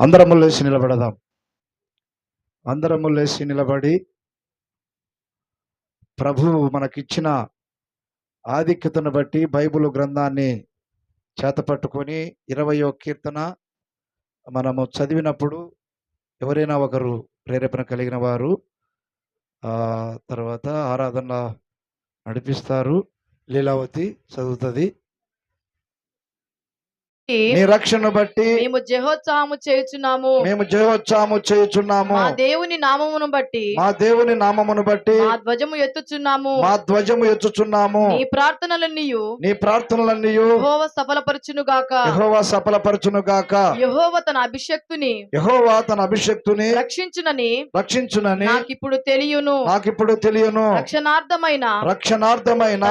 అందరము లేచి నిలబడదాం. అందరము లేచి నిలబడి ప్రభువు మనకిచ్చిన ఆధిక్యతను బట్టి బైబిల్ గ్రంథాన్ని చేతపట్టుకొని 20వ కీర్తన మనము చదివినప్పుడు ఎవరైనా ఒకరు ప్రేరేపణ కలిగిన వారు తర్వాత ఆరాధన నడిపిస్తారు. లీలావతి చదువుతుంది. నీ రక్షణ బట్టి మేము జయోత్సాహము చేయుచున్నాము. మా దేవుని నామమును బట్టి మా ధ్వజము ఎత్తుచున్నాము. నీ ప్రార్థనలన్నీ యెహోవా సఫలపరచును గాక. యెహోవా తన అభిషక్తుని రక్షించునని నాకిప్పుడు తెలియను. రక్షణార్థమైన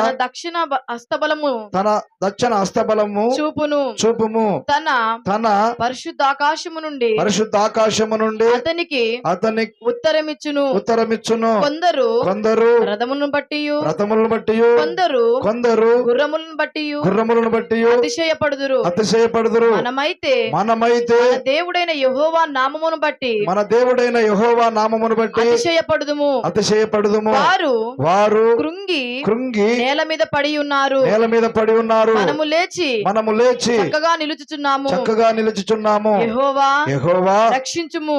తన దక్షిణ హస్తబలము చూపుము. తన పరిశుద్ధాకాశము నుండి అతనికి ఉత్తరమిచ్చును. కొందరు రథములను బట్టి కొందరు గుర్రములను బట్టి అతిశయపడుదురు. మనమైతే మన దేవుడైన యెహోవా నామమును బట్టి అతిశయపడుదుము. వారు కృంగి నేల మీద పడి ఉన్నారు. మనము లేచి చక్కగా నిలుచుచున్నాము. యెహోవా రక్షించుము.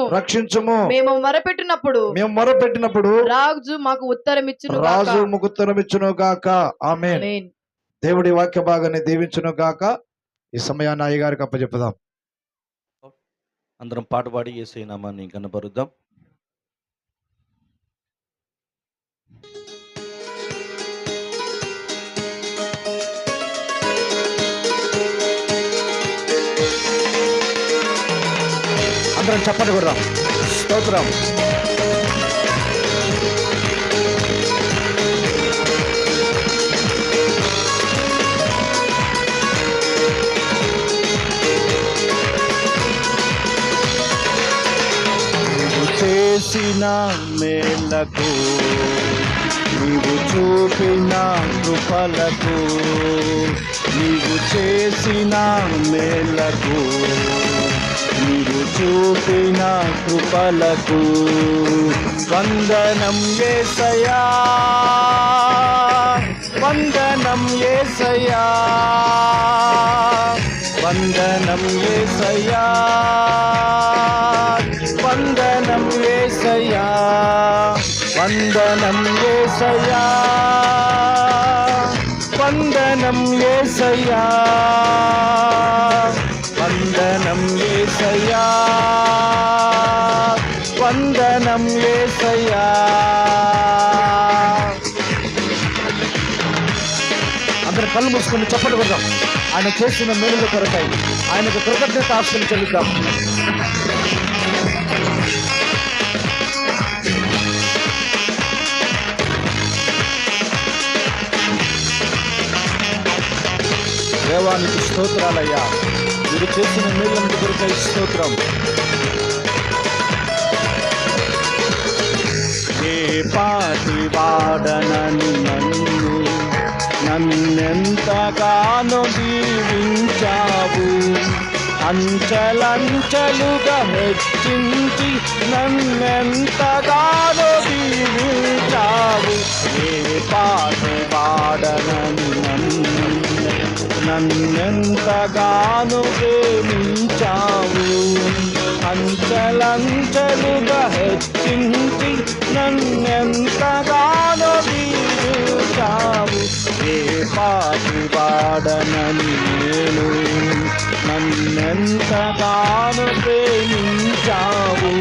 మేము మొరపెట్టినప్పుడు రాజు మాకు ఉత్తరమిచ్చును గాక. ఆమేన్. దేవుడి వాక్య భాగాన్ని దీవించును గాక. ఈ సమయాన్ని అయ్యగారికి అప్పచెప్పుదాం. అందరం పాట పాడి యేసయ్య నామాన్ని కనపరుద్దాం. అందరం చప్పట్లు కొడదాం. స్తోత్రం. చేసిన మేలకు నీవు చూపిన కృపలకు, నీవు చేసిన మేలకు నీవు చూపిన కృపలకు వందనం యేసయ్యా, వందనం యేసయ్యా, వందనం యేసయ్యా, వందనం యేసయ్యా, వందనం యేసయ్యా, వందనం యేసయ్యా, వందనం యేసయ్యా, వందనం యేసయ్యా. అందరూ కళ్ళు మూసుకొని చప్పట్లు కొడదాం. ఆయన చేసిన మేలుల కొరకై ఆయనకు కృతజ్ఞత ఆస్తులు చెల్లిద్దాం. దేవానికి స్తోత్రాలయ్యా, మీరు చేసిన మేలుల కొరకై స్తోత్రం. ఏ పాటి వాడనని నన్నెంతగానో దీవించావు, అంచెలంచెలుగా హెచ్చించి నన్నెంతగానో దీవించావు. ఏ పాటి వాడనని నన్నెంతగానో ప్రేమించావు, అంచెలంచెలుగా హెచ్చించి నన్నెంతగానో దీవించావు. ఏ పాటి వాడనని నేను నన్నెంతగానో ప్రేమించావు,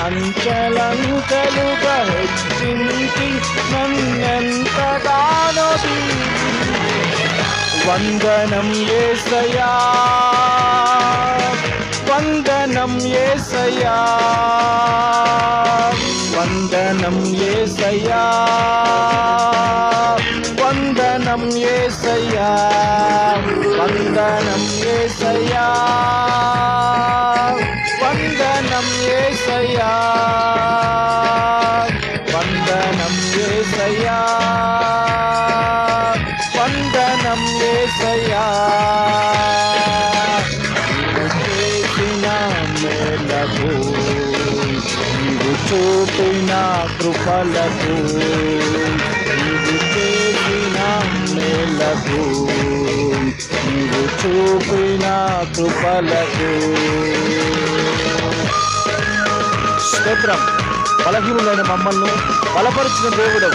అంచెలంచెలుగా హెచ్చించి నన్నెంతగానో వందనం యేసయ్యా, వందనం యేసయ్యా, వందనం యేసయ్యా, వందనం యేసయ్యా, వందనం యేసయ్యా, వందనం యేసయ్యా, వందనం యేసయ్యా, వందనం యేసయ్యా. చేసిన మేలకు నీవు చూపిన కృపలకు నీవు చేసిన మేలకు నీవు చూపిన కృపలకు స్తోత్రం. బలహీనులైన మమ్మల్ని బలపరిచిన దేవుడు,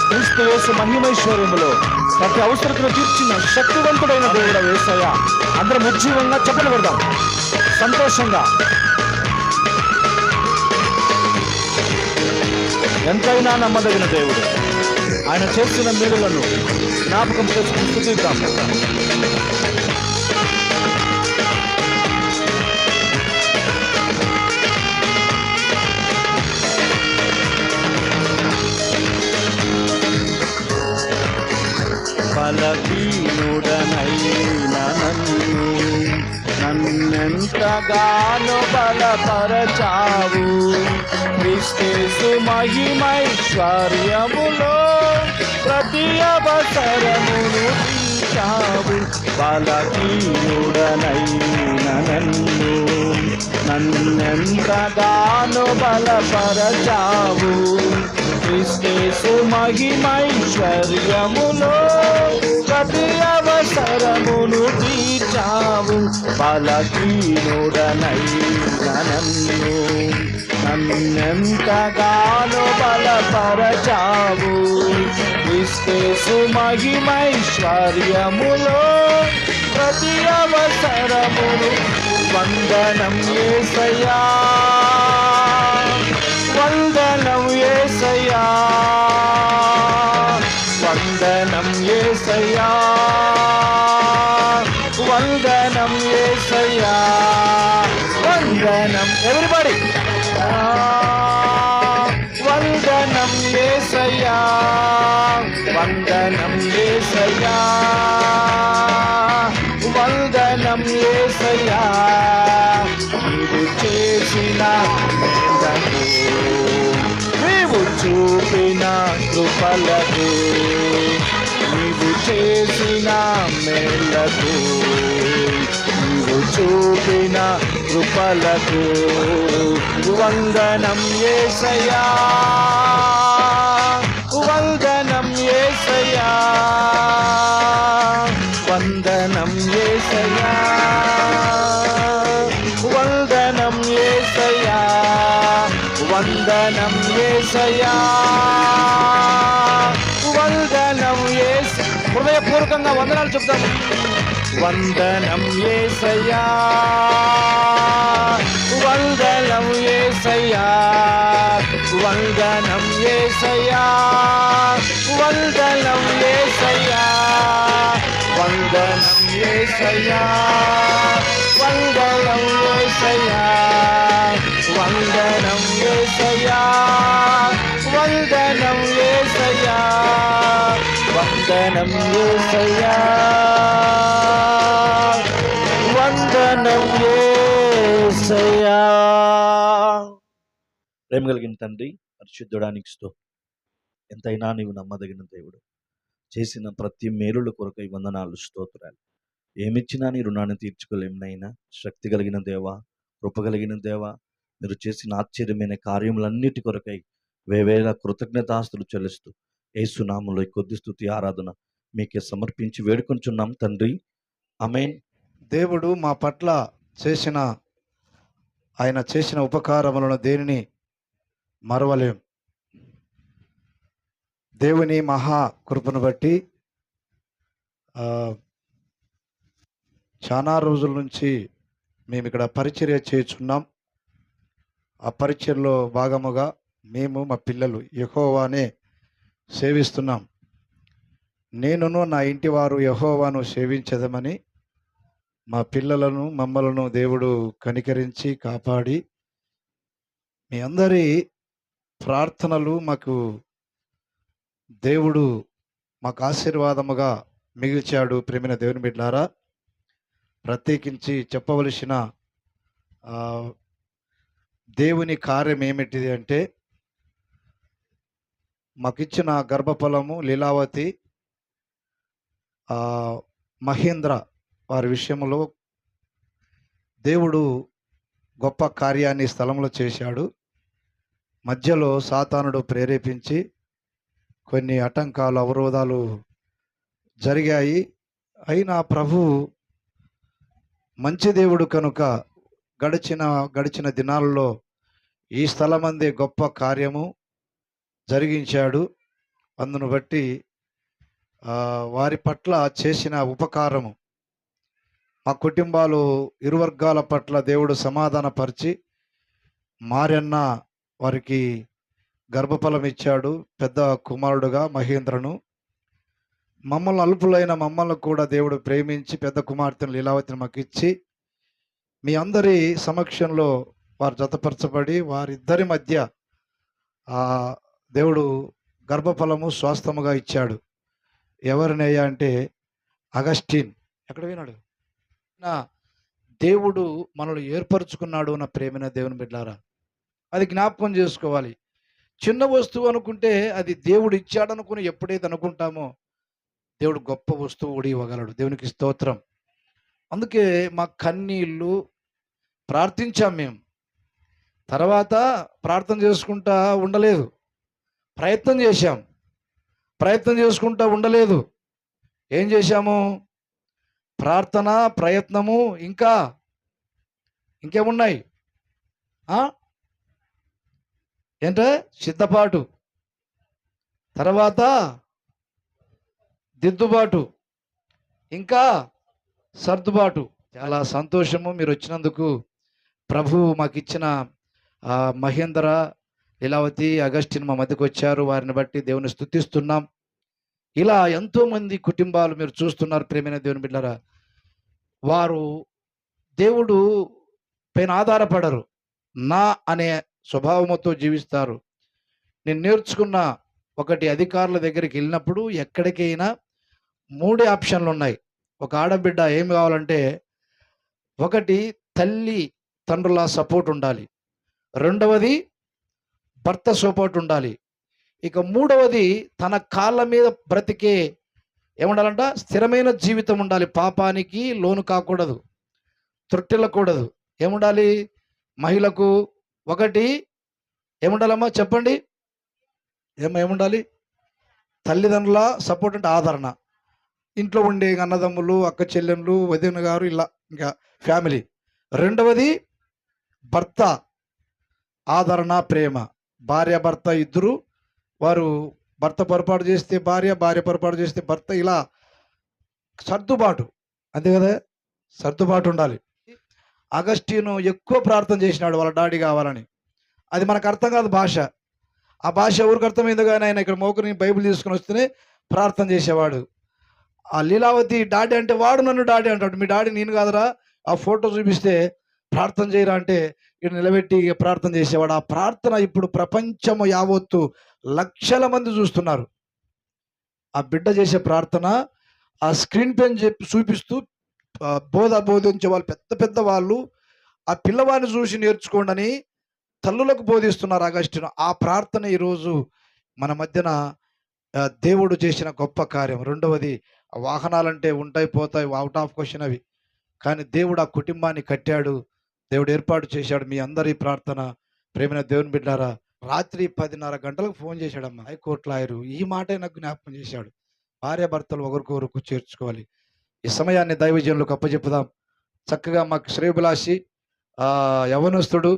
క్రీస్తు యేసు మహిమైశ్వర్యములో ప్రతి అవసరతను తీర్చిన శక్తివంతుడైన దేవుడు యేసయ్య. అందరం ఉజ్జీవంగా చెప్పలు పెడదాం సంతోషంగా. ఎంతైనా నమ్మదగిన దేవుడు, ఆయన చేసిన మేలులను జ్ఞాపకం చేసుకుని స్తుతిద్దాం. బలహీనుడనైన నన్నెంతగానో బలపరచావు. క్రీస్తు మహిమైశ్వర్యములో ప్రతి అవసరమును తీర్చావు. బలహీనుడనైన నన్నెంతగానో బలపరచావు. క్రీస్తు మహిమైశ్వర్యములో ప్రతి అవసరమును తీర్చావు. బలహీనుడనైన నన్నెంతగానో బలపరచావు. క్రీస్తు మహిమైశ్వర్యములో ప్రతి అవసరమును. వందనం యేసయ్యా, వందనం యేసయ్యా, వందనం యేసయ్యా, వందనం యేసయ్యా, వందనం. ఎవ్రీబడి వందనం యేసయ్యా, వందనం యేసయ్యా, వందనం యేసయ్యా. నీవు చేసిన మేలకు నీవు చూపిన కృపలకు నీవు చేసిన మేలకు నీవు చూపిన కృపలకు వందనం యేసయ్యా, వందనం యేసయ్యా, వందనం యేసయ్యా, వందనం యేసయ్యా, వందనం యేసయ్యా, వందనం యేసు. హృదయపూర్వకంగా వందనాలు చెప్తాము. వందనం యేసయ్యా, వందనం యేసయ్యా, వందనం యేసయ్యా, వందనం యేసయ్యా, వందనం యేసయ్యా, వందనం యేసయ్యా, వందనం యేసయ్యా, వందనం యేసయ్యా, వందనం యేసయ్యా, వందనం యేసయ్యా. ప్రేమ కలిగిన తండ్రి, పరిశుద్ధుడానికి స్తోత్రం. ఎంతైనా నీవు నమ్మదగిన దేవుడు, చేసిన ప్రతి మేలుల కొరకై వందనాలు, స్తోత్రాలు. ఏమిచ్చినా నీ రుణాన్ని తీర్చుకోలేమునైనా. శక్తి కలిగిన దేవా, కృప కలిగిన దేవా, మీరు చేసిన ఆశ్చర్యమైన కార్యములన్నిటి కొరకై వేవేల కృతజ్ఞతాస్తులు చెల్లిస్తూ యేసునామములో ఈ కొద్ది స్తుతి ఆరాధన మీకే సమర్పించి వేడుకొంచున్నాం తండ్రి. ఆమేన్. దేవుడు మా పట్ల ఆయన చేసిన ఉపకారములను దేనిని మరవలేం. దేవుని మహా కృపను బట్టి చాలా రోజుల నుంచి మేము ఇక్కడ పరిచర్య చేయుచున్నాం. ఆ పరిచర్యలో భాగముగా మేము మా పిల్లలు యెహోవానే సేవిస్తున్నాం. నేనును నా ఇంటి వారు యెహోవాను సేవించదమని మా పిల్లలను మమ్మలను దేవుడు కనికరించి కాపాడి మీ అందరి ప్రార్థనలు దేవుడు మాకు ఆశీర్వాదముగా మిగిల్చాడు. ప్రేమైన దేవుని బిడ్డలారా, ప్రత్యేకించి చెప్పవలసిన దేవుని కార్యం ఏమిటిది అంటే, మాకిచ్చిన గర్భఫలము లీలావతి మహేంద్ర వారి విషయంలో దేవుడు గొప్ప కార్యాన్ని ఈ స్థలంలో చేశాడు. మధ్యలో సాతానుడు ప్రేరేపించి కొన్ని ఆటంకాలు, అవరోధాలు జరిగాయి. అయినా ప్రభు మంచి దేవుడు కనుక గడిచిన దినాల్లో ఈ స్థలమందే గొప్ప కార్యము జరిగించాడు. అందును బట్టి వారి పట్ల చేసిన ఉపకారము, మా కుటుంబాలు ఇరు వర్గాల పట్ల దేవుడు సమాధానపరిచి మారెన్న వారికి గర్భఫలం ఇచ్చాడు. పెద్ద కుమారుడుగా మహేంద్రను, మమ్మల్ని అల్పులైన మమ్మల్ని కూడా దేవుడు ప్రేమించి పెద్ద కుమార్తెను లీలావతిని మాకు ఇచ్చి మీ అందరి సమక్షంలో వారు జతపరచబడి వారిద్దరి మధ్య దేవుడు గర్భఫలము స్వాస్థముగా ఇచ్చాడు. ఎవరినయ్యా అంటే అగస్టిన్. ఎక్కడ విన్నాడు? దేవుడు మనల్ని ఏర్పరచుకున్నాడు నా ప్రేమైన దేవుని బిడ్డలారా. అది జ్ఞాపకం చేసుకోవాలి. చిన్న వస్తువు అనుకుంటే అది దేవుడు ఇచ్చాడు అనుకుని ఎప్పుడైతే అనుకుంటామో దేవుడు గొప్ప వస్తువు కూడా ఇవ్వగలడు. దేవునికి స్తోత్రం. అందుకే మా కన్నీళ్ళు ప్రార్థించాం మేము. తర్వాత ప్రార్థన చేసుకుంటా ఉండలేదు, ప్రయత్నం చేశాం. ప్రయత్నం చేసుకుంటా ఉండలేదు, ఏం చేశాము? ప్రార్థన, ప్రయత్నము, ఇంకేమున్నాయి? ఏంటే? సిద్ధపాటు, తర్వాత దిద్దుబాటు, ఇంకా సర్దుబాటు. చాలా సంతోషము మీరు వచ్చినందుకు. ప్రభువు మాకు ఇచ్చిన మహేంద్ర, లీలావతి, అగస్టిన్ మా మధ్యకు వచ్చారు. వారిని బట్టి దేవుని స్తుతిస్తున్నాం. ఇలా ఎంతోమంది కుటుంబాలు మీరు చూస్తున్నారు ప్రేమైన దేవుని బిడ్డలారా. వారు దేవుడు పైన ఆధారపడరు, నా అనే స్వభావంతో జీవిస్తారు. నేను నేర్చుకున్న ఒకటి, అధికారుల దగ్గరికి వెళ్ళినప్పుడు ఎక్కడికైనా 3 ఆప్షన్లు ఉన్నాయి. ఒక ఆడబిడ్డ ఏం కావాలంటే, ఒకటి తల్లి తండ్రుల సపోర్ట్ ఉండాలి, రెండవది భర్త సపోర్ట్ ఉండాలి, ఇక మూడవది తన కాళ్ళ మీద బ్రతికే ఏముండాలంట? స్థిరమైన జీవితం ఉండాలి. పాపానికి లోను కాకూడదు, త్రొట్టెలకూడదు. ఏముండాలి మహిళకు? ఒకటి ఏముండాలమ్మా చెప్పండి? ఏముండాలి? తల్లిదండ్రుల సపోర్ట్ అంటే ఆదరణ, ఇంట్లో ఉండే అన్నదమ్ములు, అక్క చెల్లెళ్ళు, వదిన గారు, ఇలా ఇంకా ఫ్యామిలీ. రెండవది భర్త ఆదరణ, ప్రేమ. భార్య భర్త ఇద్దరు, వారు భర్త పొరపాటు చేస్తే భార్య, భార్య పొరపాటు చేస్తే భర్త, ఇలా సర్దుబాటు. అంతే కదా, సర్దుబాటు ఉండాలి. అగస్టిను ఎక్కువ ప్రార్థన చేసినాడు వాళ్ళ డాడీ కావాలని. అది మనకు అర్థం కాదు భాష. ఆ భాష ఎవరికి అర్థమైందో కానీ ఆయన ఇక్కడ మోకరిని బైబిల్ తీసుకుని వస్తేనే ప్రార్థన చేసేవాడు. ఆ లీలావతి డాడీ అంటే వాడు నన్ను డాడీ అంటాడు. మీ డాడీ నేను కాదురా, ఆ ఫోటో చూపిస్తే ప్రార్థన చేయరా అంటే ఇక్కడ నిలబెట్టి ప్రార్థన చేసేవాడు. ఆ ప్రార్థన ఇప్పుడు ప్రపంచము యావత్తు లక్షల మంది చూస్తున్నారు. ఆ బిడ్డ చేసే ప్రార్థన ఆ స్క్రీన్ పైన చూపిస్తూ బోధించే వాళ్ళు, పెద్ద పెద్ద వాళ్ళు ఆ పిల్లవాడిని చూసి నేర్చుకోండి అని తల్లులకు బోధిస్తున్నారు అగస్టిను. ఆ ప్రార్థన ఈరోజు మన మధ్యన దేవుడు చేసిన గొప్ప కార్యం. రెండవది, వాహనాలంటే ఉంటాయి పోతాయి, అవుట్ ఆఫ్ క్వశ్చన్ అవి. కానీ దేవుడు ఆ కుటుంబాన్ని కట్టాడు, దేవుడు ఏర్పాటు చేశాడు. మీ అందరి ప్రార్థన ప్రేమైన దేవుని బిడ్డారా. రాత్రి 10:30 గంటలకు ఫోన్ చేశాడమ్మా హైకోర్టు లాయరు. ఈ మాటే నాకు జ్ఞాపకం చేశాడు. భార్య భర్తలు ఒకరికొకరు చేర్చుకోవాలి. ఈ సమయాన్ని దైవజనులకు అప్పచెప్పుదాం. చక్కగా మాకు శ్రేయభిలాషి యవనస్తుడు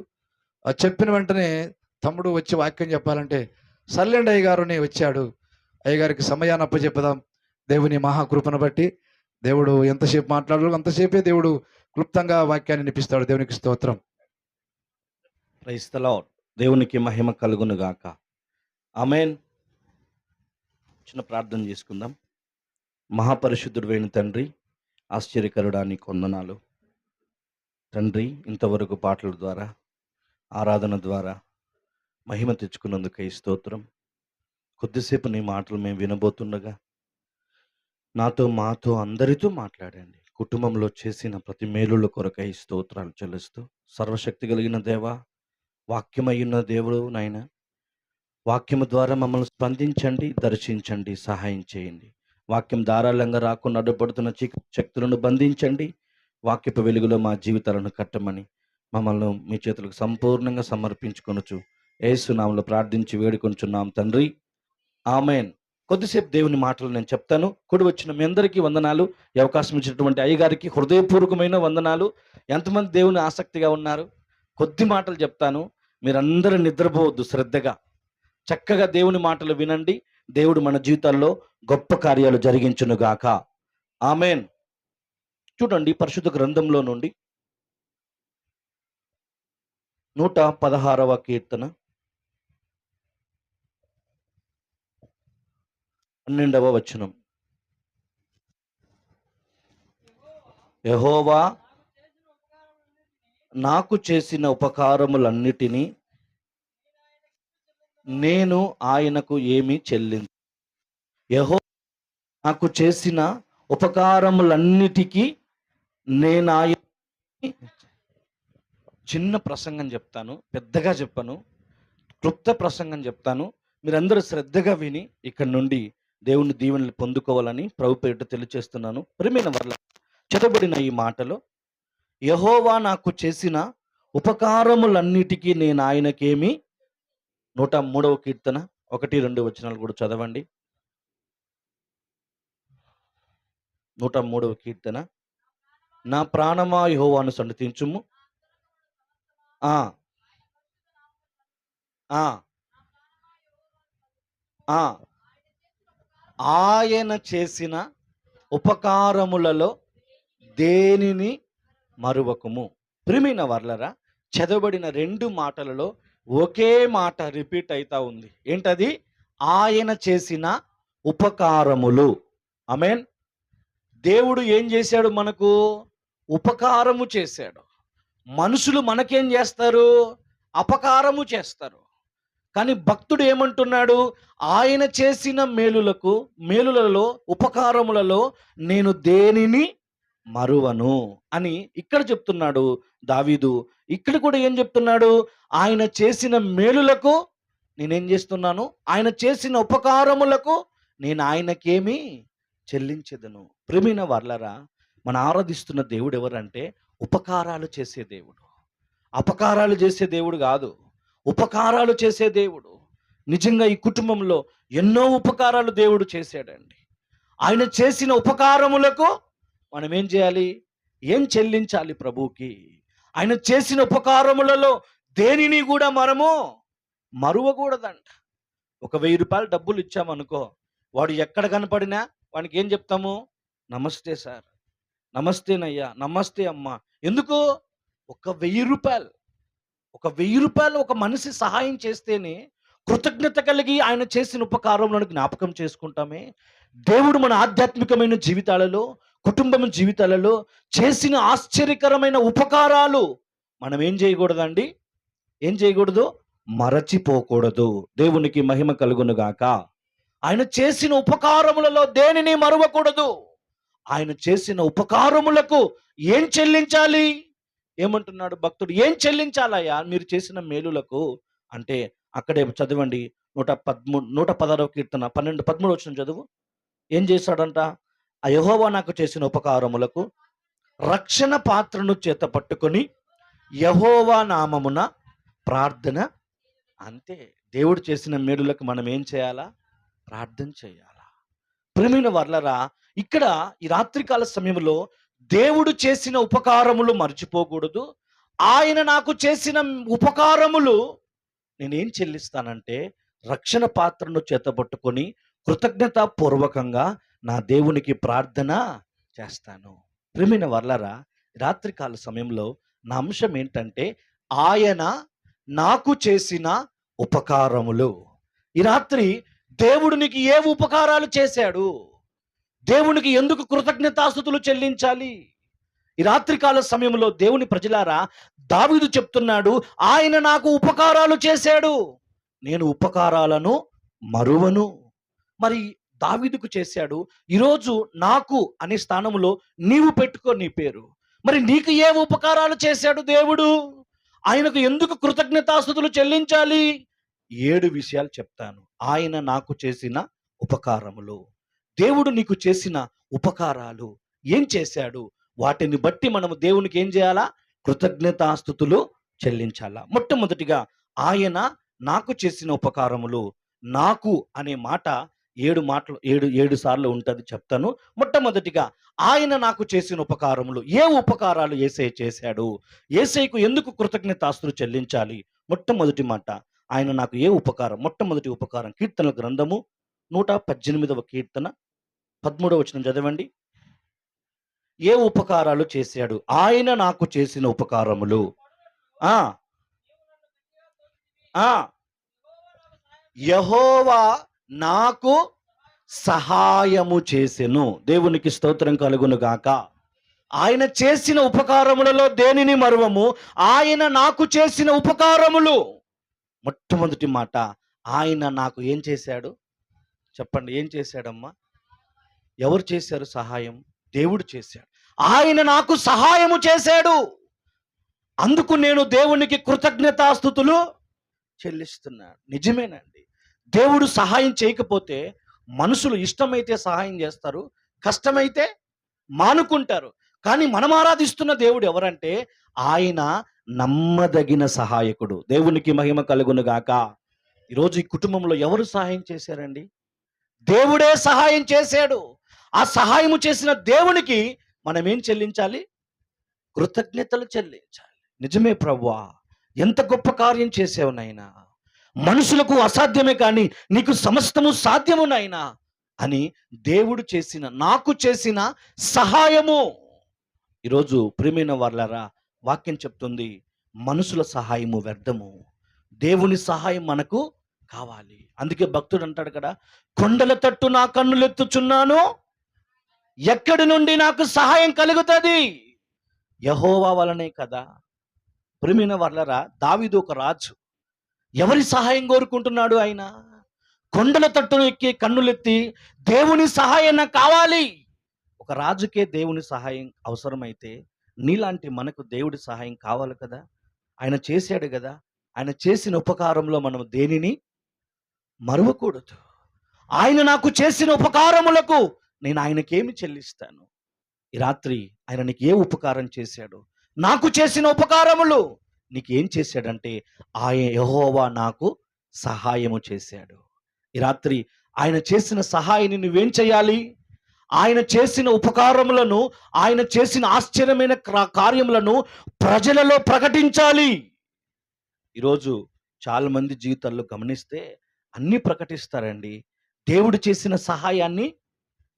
చెప్పిన వెంటనే తమ్ముడు వచ్చి వాక్యం చెప్పాలంటే సర్లేండి అయ్యగారుని వచ్చాడు. అయ్యగారికి సమయాన్ని అప్పచెప్పుదాం. దేవుని మహాకృపను బట్టి దేవుడు ఎంతసేపు మాట్లాడాలో అంతసేపే దేవుడు క్లుప్తంగా వాక్యాన్ని వినిపిస్తాడు. దేవునికి స్తోత్రం. Praise the Lord. దేవునికి మహిమ కలుగును గాక. ఆమేన్. చిన్న ప్రార్థన చేసుకుందాం. మహాపరిశుద్ధుడైన తండ్రి, ఆశ్చర్యకరుడా నీకు వందనాలు తండ్రి. ఇంతవరకు పాటల ద్వారా, ఆరాధన ద్వారా మహిమ తెచ్చుకున్నందుకై స్తోత్రం. కొద్దిసేపు నీ మాటలు మేము వినబోతుండగా నాతో, మాతో, అందరితో మాట్లాడండి. కుటుంబంలో చేసిన ప్రతి మేలుల కొరకై స్తోత్రాలు చెల్లిస్తూ, సర్వశక్తి కలిగిన దేవా, వాక్యమయ్యున్న దేవుడు నాయన, వాక్యము ద్వారా మమ్మల్ని స్పందించండి, దర్శించండి, సహాయం చేయండి. వాక్యం ధారాళంగా రాకుండా అడ్డుపడుతున్న శక్తులను బంధించండి. వాక్యపు వెలుగులో మా జీవితాలను కట్టమని మమ్మల్ని మీ చేతులకు సంపూర్ణంగా సమర్పించుకొనుచు యేసు నామములో ప్రార్థించి వేడుకొంచున్నాం తండ్రి, ఆమేన్. కొద్దిసేపు దేవుని మాటలు నేను చెప్తాను. కూడి వచ్చిన మీ అందరికీ వందనాలు. ఈ అవకాశం ఇచ్చినటువంటి అయ్యగారికి హృదయపూర్వకమైన వందనాలు. ఎంతమంది దేవుని ఆసక్తిగా ఉన్నారు? కొద్ది మాటలు చెప్తాను, మీరందరూ నిద్రపోవద్దు. శ్రద్ధగా చక్కగా దేవుని మాటలు వినండి. దేవుడు మన జీవితాల్లో గొప్ప కార్యాలు జరిగించునుగాక. ఆమేన్. చూడండి, పరిశుద్ధ గ్రంథంలో నుండి 116వ కీర్తన 12వ వచనం. యెహోవా నాకు చేసిన ఉపకారములన్నిటినీ నేను ఆయనకు ఏమి చెల్లించు. యెహోవా నాకు చేసిన ఉపకారములన్నిటికీ నేను ఆయన. చిన్న ప్రసంగం చెప్తాను, పెద్దగా చెప్పను, క్లుప్త ప్రసంగం చెప్తాను. మీరందరూ శ్రద్ధగా విని ఇక్కడ నుండి దేవుని దీవెనలు పొందుకోవాలని ప్రభు పేరిట తెలియజేస్తున్నాను. ప్రియమైన వర్ల చదవబడిన ఈ మాటలో యెహోవా నాకు చేసిన ఉపకారములన్నిటికీ నేను ఆయనకేమి. 103వ కీర్తన 1-2 వచనాలు కూడా చదవండి. 103వ కీర్తన. నా ప్రాణమా యెహోవాను సన్నుతించుము. ఆ ఆ ఆ ఆయన చేసిన ఉపకారములలో దేనిని మరువకుము. ప్రియమైన వర్లరా, చదవబడిన 2 మాటలలో ఒకే మాట రిపీట్ అవుతా ఉంది. ఏంటది? ఆయన చేసిన ఉపకారములు. ఆమేన్. దేవుడు ఏం చేశాడు? మనకు ఉపకారము చేశాడు. మనుషులు మనకేం చేస్తారు? అపకారము చేస్తారు. కానీ భక్తుడు ఏమంటున్నాడు? ఆయన చేసిన మేలులలో ఉపకారములలో నేను దేనిని మరువను అని ఇక్కడ చెప్తున్నాడు దావీదు. ఇక్కడ కూడా ఏం చెప్తున్నాడు? ఆయన చేసిన మేలులకు నేనేం చేస్తున్నాను? ఆయన చేసిన ఉపకారములకు నేను ఆయనకేమి చెల్లించెదను. ప్రియమైన వర్లరా, మన ఆరాధిస్తున్న దేవుడు ఎవరంటే ఉపకారాలు చేసే దేవుడు, అపకారాలు చేసే దేవుడు కాదు. ఉపకారాలు చేసే దేవుడు. నిజంగా ఈ కుటుంబంలో ఎన్నో ఉపకారాలు దేవుడు చేశాడండి. ఆయన చేసిన ఉపకారములకు మనం ఏం చేయాలి? ఏం చెల్లించాలి ప్రభువుకి? ఆయన చేసిన ఉపకారములలో దేనిని కూడా మనము మరువకూడదంట. ఒక 1000 రూపాయలు డబ్బులు ఇచ్చామనుకో, వాడు ఎక్కడ కనపడినా వానికి ఏం చెప్తాము? నమస్తే సార్, నమస్తేనయ్యా, నమస్తే అమ్మా. ఎందుకు? ఒక 1000 రూపాయలు, ఒక 1000 రూపాయలు ఒక మనిషి సహాయం చేస్తేనే కృతజ్ఞత కలిగి ఆయన చేసిన ఉపకారంలో జ్ఞాపకం చేసుకుంటామే. దేవుడు మన ఆధ్యాత్మికమైన జీవితాలలో, కుటుంబం జీవితాలలో చేసిన ఆశ్చర్యకరమైన ఉపకారాలు మనం ఏం చేయకూడదండి? ఏం చేయకూడదు? మరచిపోకూడదు. దేవునికి మహిమ కలుగునుగాక. ఆయన చేసిన ఉపకారములలో దేనిని మరువకూడదు. ఆయన చేసిన ఉపకారములకు ఏం చెల్లించాలి? ఏమంటున్నాడు భక్తుడు? ఏం చెల్లించాలయ్యా మీరు చేసిన మేలులకు అంటే అక్కడే చదవండి. 116వ కీర్తన 12-13 వచనం చదువు. ఏం చేశాడంట? ఆ యెహోవా నాకు చేసిన ఉపకారములకు రక్షణ పాత్రను చేత పట్టుకొని యెహోవా నామమున ప్రార్థన. అంతే. దేవుడు చేసిన మేలులకు మనం ఏం చేయాలా? ప్రార్థన చేయాలా. ప్రియమైన వర్లరా, ఇక్కడ ఈ రాత్రికాల సమయంలో దేవుడు చేసిన ఉపకారములు మర్చిపోకూడదు. ఆయన నాకు చేసిన ఉపకారములు నేనేం చెల్లిస్తానంటే రక్షణ పాత్రను చేతబట్టుకొని కృతజ్ఞతాపూర్వకంగా నా దేవునికి ప్రార్థన చేస్తాను. ప్రియమైన వర్లరా, రాత్రికాల సమయంలో నా అంశం ఏంటంటే ఆయన నాకు చేసిన ఉపకారములు. ఈ రాత్రి దేవుడు నీకు ఏ ఉపకారాలు చేశాడు? దేవునికి ఎందుకు కృతజ్ఞతాస్తుతులు చెల్లించాలి? ఈ రాత్రికాల సమయంలో దేవుని ప్రజలారా, దావీదు చెప్తున్నాడు, ఆయన నాకు ఉపకారాలు చేశాడు, నేను ఉపకారాలను మరువను. మరి దావీదుకు చేశాడు, ఈరోజు నాకు అనే స్థానంలో నీవు పెట్టుకో నీ పేరు. మరి నీకు ఏ ఉపకారాలు చేశాడు దేవుడు? ఆయనకు ఎందుకు కృతజ్ఞతాస్తుతులు చెల్లించాలి? 7 విషయాలు చెప్తాను. ఆయన నాకు చేసిన ఉపకారములు. దేవుడు నీకు చేసిన ఉపకారాలు ఏం చేశాడు? వాటిని బట్టి మనము దేవునికి ఏం చేయాలా? కృతజ్ఞతాస్తుతులు చెల్లించాలా. మొట్టమొదటిగా ఆయన నాకు చేసిన ఉపకారములు. నాకు అనే మాట 7 సార్లు ఉంటుంది, చెప్తాను. మొట్టమొదటిగా ఆయన నాకు చేసిన ఉపకారములు. ఏ ఉపకారాలు యేసయ్య చేశాడు, యేసయ్యకు ఎందుకు కృతజ్ఞతాస్తుతులు చెల్లించాలి? మొట్టమొదటి మాట, ఆయన నాకు ఏ ఉపకారం. మొట్టమొదటి ఉపకారం కీర్తనల గ్రంథము 118వ కీర్తన 13వ వచనం చదవండి. ఏ ఉపకారాలు చేశాడు? ఆయన నాకు చేసిన ఉపకారములు. ఆ ఆ యెహోవా నాకు సహాయము చేసెను. దేవునికి స్తోత్రం కలుగును గాక. ఆయన చేసిన ఉపకారములలో దేనిని మరువము? ఆయన నాకు చేసిన ఉపకారములు. మొట్టమొదటి మాట, ఆయన నాకు ఏం చేశాడు? చెప్పండి, ఏం చేశాడమ్మా? ఎవరు చేశారు సహాయం? దేవుడు చేశాడు. ఆయన నాకు సహాయము చేశాడు. అందుకు నేను దేవునికి కృతజ్ఞతాస్తుతులు చెల్లిస్తున్నాను. నిజమేనండి. దేవుడు సహాయం చేయకపోతే మనుషులు ఇష్టమైతే సహాయం చేస్తారు, కష్టమైతే మానుకుంటారు. కానీ మనం ఆరాధిస్తున్న దేవుడు ఎవరంటే ఆయన నమ్మదగిన సహాయకుడు. దేవునికి మహిమ కలుగును గాక. ఈరోజు ఈ కుటుంబంలో ఎవరు సహాయం చేశారండి? దేవుడే సహాయం చేశాడు. ఆ సహాయము చేసిన దేవునికి మనం ఏం చెల్లించాలి? కృతజ్ఞతలు చెల్లించాలి. నిజమే ప్రభువా, ఎంత గొప్ప కార్యం చేసావు నాయనా, మనుషులకు అసాధ్యమే కానీ నీకు సమస్తము సాధ్యము నాయనా అని దేవుడు చేసిన, నాకు చేసిన సహాయము. ఈరోజు ప్రియమైన వారలారా, వాక్యం చెప్తుంది మనుషుల సహాయము వ్యర్థము, దేవుని సహాయం మనకు కావాలి. అందుకే భక్తుడు అంటాడు కదా, కొండల తట్టు నా కన్నులెత్తుచున్నాను, ఎక్కడి నుండి నాకు సహాయం కలుగుతుంది? యెహోవా వలనే కదా. ప్రియమైన వారలారా, దావీదు ఒక రాజు. ఎవరి సహాయం కోరుకుంటున్నాడు? ఆయన కొండల తట్టును ఎక్కి కన్నులెత్తి దేవుని సహాయం నాకు కావాలి. ఒక రాజుకే దేవుని సహాయం అవసరమైతే నీలాంటి మనకు దేవుడి సహాయం కావాలి కదా. ఆయన చేశాడు కదా. ఆయన చేసిన ఉపకారంలో మనం దేనిని మరువకూడదు. ఆయన నాకు చేసిన ఉపకారములకు నేను ఆయనకేమి చెల్లిస్తాను? ఈ రాత్రి ఆయన నీకు ఏ ఉపకారం చేశాడు? నాకు చేసిన ఉపకారములు నీకు ఏం చేశాడంటే ఆయన యెహోవా నాకు సహాయము చేశాడు. ఈ రాత్రి ఆయన చేసిన సహాయాన్ని నువ్వేం చేయాలి? ఆయన చేసిన ఉపకారములను, ఆయన చేసిన ఆశ్చర్యమైన కార్యములను ప్రజలలో ప్రకటించాలి. ఈరోజు చాలా మంది జీవితాల్లో గమనిస్తే అన్నీ ప్రకటిస్తారండి, దేవుడు చేసిన సహాయాన్ని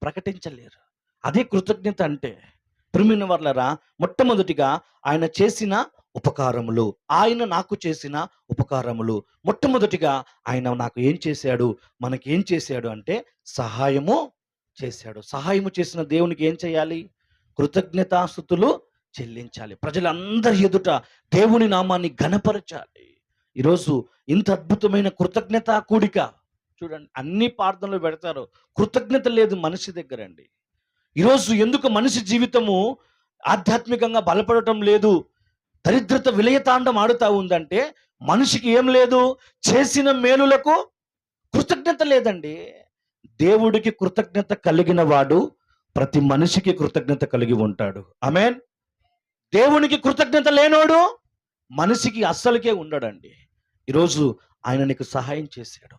ప్రకటించలేరు. అదే కృతజ్ఞత అంటే. ప్రియమైన వారలారా, మొట్టమొదటిగా ఆయన చేసిన ఉపకారములు, ఆయన నాకు చేసిన ఉపకారములు. మొట్టమొదటిగా ఆయన నాకు ఏం చేశాడు, మనకేం చేశాడు అంటే సహాయము చేశాడు. సహాయము చేసిన దేవునికి ఏం చేయాలి? కృతజ్ఞతాస్తుతులు చెల్లించాలి. ప్రజలందరి ఎదుట దేవుని నామాన్ని ఘనపరచాలి. ఈరోజు ఇంత అద్భుతమైన కృతజ్ఞత కూడిక చూడండి, అన్ని ప్రార్థనలు పెడతారు, కృతజ్ఞత లేదు మనిషి దగ్గర అండి. ఈరోజు ఎందుకు మనిషి జీవితము ఆధ్యాత్మికంగా బలపడటం లేదు, దరిద్రత విలయతాండం ఆడుతూ ఉందంటే మనిషికి ఏం లేదు? చేసిన మేలులకు కృతజ్ఞత లేదండి. దేవుడికి కృతజ్ఞత కలిగిన వాడు ప్రతి మనిషికి కృతజ్ఞత కలిగి ఉంటాడు. ఆమేన్. దేవునికి కృతజ్ఞత లేనోడు మనిషికి అస్సలకే ఉండడండి. ఈరోజు ఆయన నీకు సహాయం చేశాడు.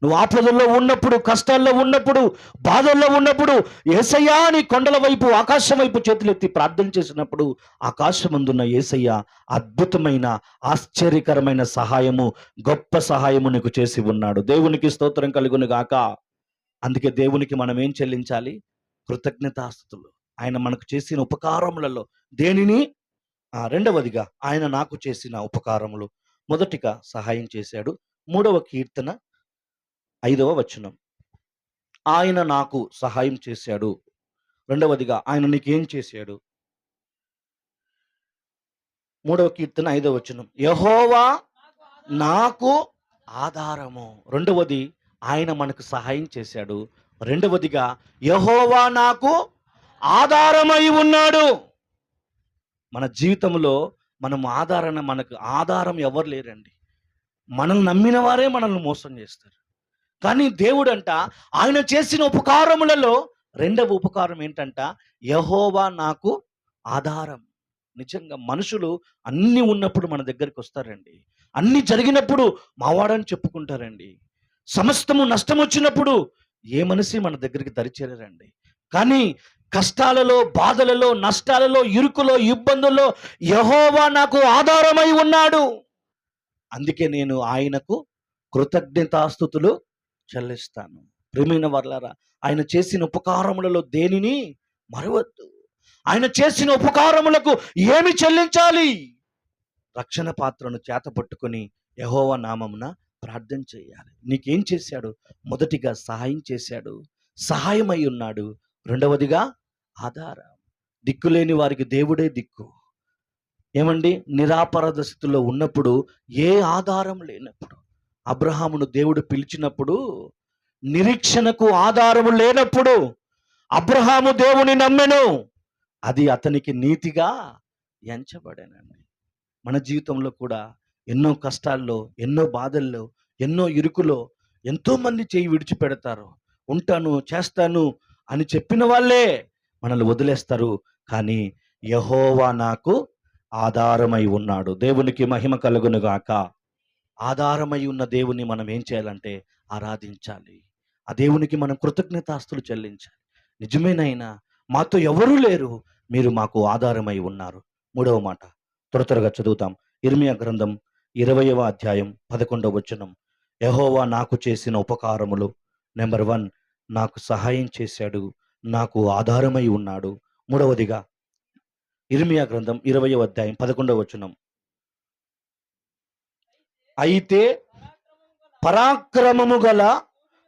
నువ్వు ఆపదల్లో ఉన్నప్పుడు, కష్టాల్లో ఉన్నప్పుడు, బాధల్లో ఉన్నప్పుడు యేసయ్యా నీ కొండల వైపు, ఆకాశం వైపు చేతులెత్తి ప్రార్థన చేసినప్పుడు ఆకాశమందున్న యేసయ్య అద్భుతమైన ఆశ్చర్యకరమైన సహాయము, గొప్ప సహాయము నీకు చేసి ఉన్నాడు. దేవునికి స్తోత్రం కలుగును గాక. అందుకే దేవునికి మనం ఏం చెల్లించాలి? కృతజ్ఞతాస్తుతులు. ఆయన మనకు చేసిన ఉపకారములలో దేనిని? రెండవదిగా ఆయన నాకు చేసిన ఉపకారములు. మొదటిగా సహాయం చేశాడు. 3వ కీర్తన 5వ వచనం, ఆయన నాకు సహాయం చేశాడు. రెండవదిగా ఆయన నీకేం చేశాడు? 3వ కీర్తన 5వ వచనం, యెహోవా నాకు ఆధారము. రెండవది ఆయన మనకు సహాయం చేశాడు. రెండవదిగా యెహోవా నాకు ఆధారమై ఉన్నాడు. మన జీవితంలో మనకు ఆధారం ఎవరు లేరండి. మనల్ని నమ్మిన వారే మనల్ని మోసం చేస్తారు. కానీ దేవుడంట ఆయన చేసిన ఉపకారములలో రెండవ ఉపకారం ఏంటంట? యెహోవా నాకు ఆధారం. నిజంగా మనుషులు అన్నీ ఉన్నప్పుడు మన దగ్గరికి వస్తారండి. అన్నీ జరిగినప్పుడు మావాడని చెప్పుకుంటారండి. సమస్తము నష్టం వచ్చినప్పుడు ఏ మనిషి మన దగ్గరికి దరిచేరరండి. కానీ కష్టాలలో, బాధలలో, నష్టాలలో, ఇరుకులో, ఇబ్బందుల్లో యెహోవా నాకు ఆధారమై ఉన్నాడు. అందుకే నేను ఆయనకు కృతజ్ఞతాస్తుతులు చెల్లిస్తాను. ప్రియమైన వర్లారా, ఆయన చేసిన ఉపకారములలో దేనిని మరవద్దు. ఆయన చేసిన ఉపకారములకు ఏమి చెల్లించాలి? రక్షణ పాత్రను చేత పట్టుకొని యెహోవా నామమున ప్రార్థన చేయాలి. నీకేం చేశాడు? మొదటిగా సహాయం చేశాడు, సహాయమై ఉన్నాడు. రెండవదిగా ఆధారం. దిక్కులేని వారికి దేవుడే దిక్కు. ఏమండి, నిరాపరాధ స్థితిలో ఉన్నప్పుడు, ఏ ఆధారం లేనప్పుడు, అబ్రహామును దేవుడు పిలిచినప్పుడు, నిరీక్షణకు ఆధారము లేనప్పుడు అబ్రహాము దేవుని నమ్మెను, అది అతనికి నీతిగా ఎంచబడేనండి. మన జీవితంలో కూడా ఎన్నో కష్టాల్లో, ఎన్నో బాధల్లో, ఎన్నో ఇరుకులో ఎంతోమంది చేయి విడిచిపెడతారు. ఉంటాను, చేస్తాను అని చెప్పిన వాళ్ళే మనల్ని వదిలేస్తారు. కానీ యెహోవా నాకు ఆధారమై ఉన్నాడు. దేవునికి మహిమ కలుగును గాక. ఆధారమై ఉన్న దేవుని మనం ఏం చేయాలంటే ఆరాధించాలి. ఆ దేవునికి మనం కృతజ్ఞతాస్తులు చెల్లించాలి. నిజమేనైనా మాతో ఎవరూ లేరు, మీరు మాకు ఆధారమై ఉన్నారు. మూడవ మాట త్వరగా చదువుతాం. ఇర్మియా గ్రంథం 20వ అధ్యాయం 11వ వచనం. యెహోవా నాకు చేసిన ఉపకారములు. నెంబర్ 1, నాకు సహాయం చేశాడు, నాకు ఆధారమై ఉన్నాడు. మూడవదిగా ఇర్మియా గ్రంథం 20వ అధ్యాయం 11వ వచనం. అయితే పరాక్రమము గల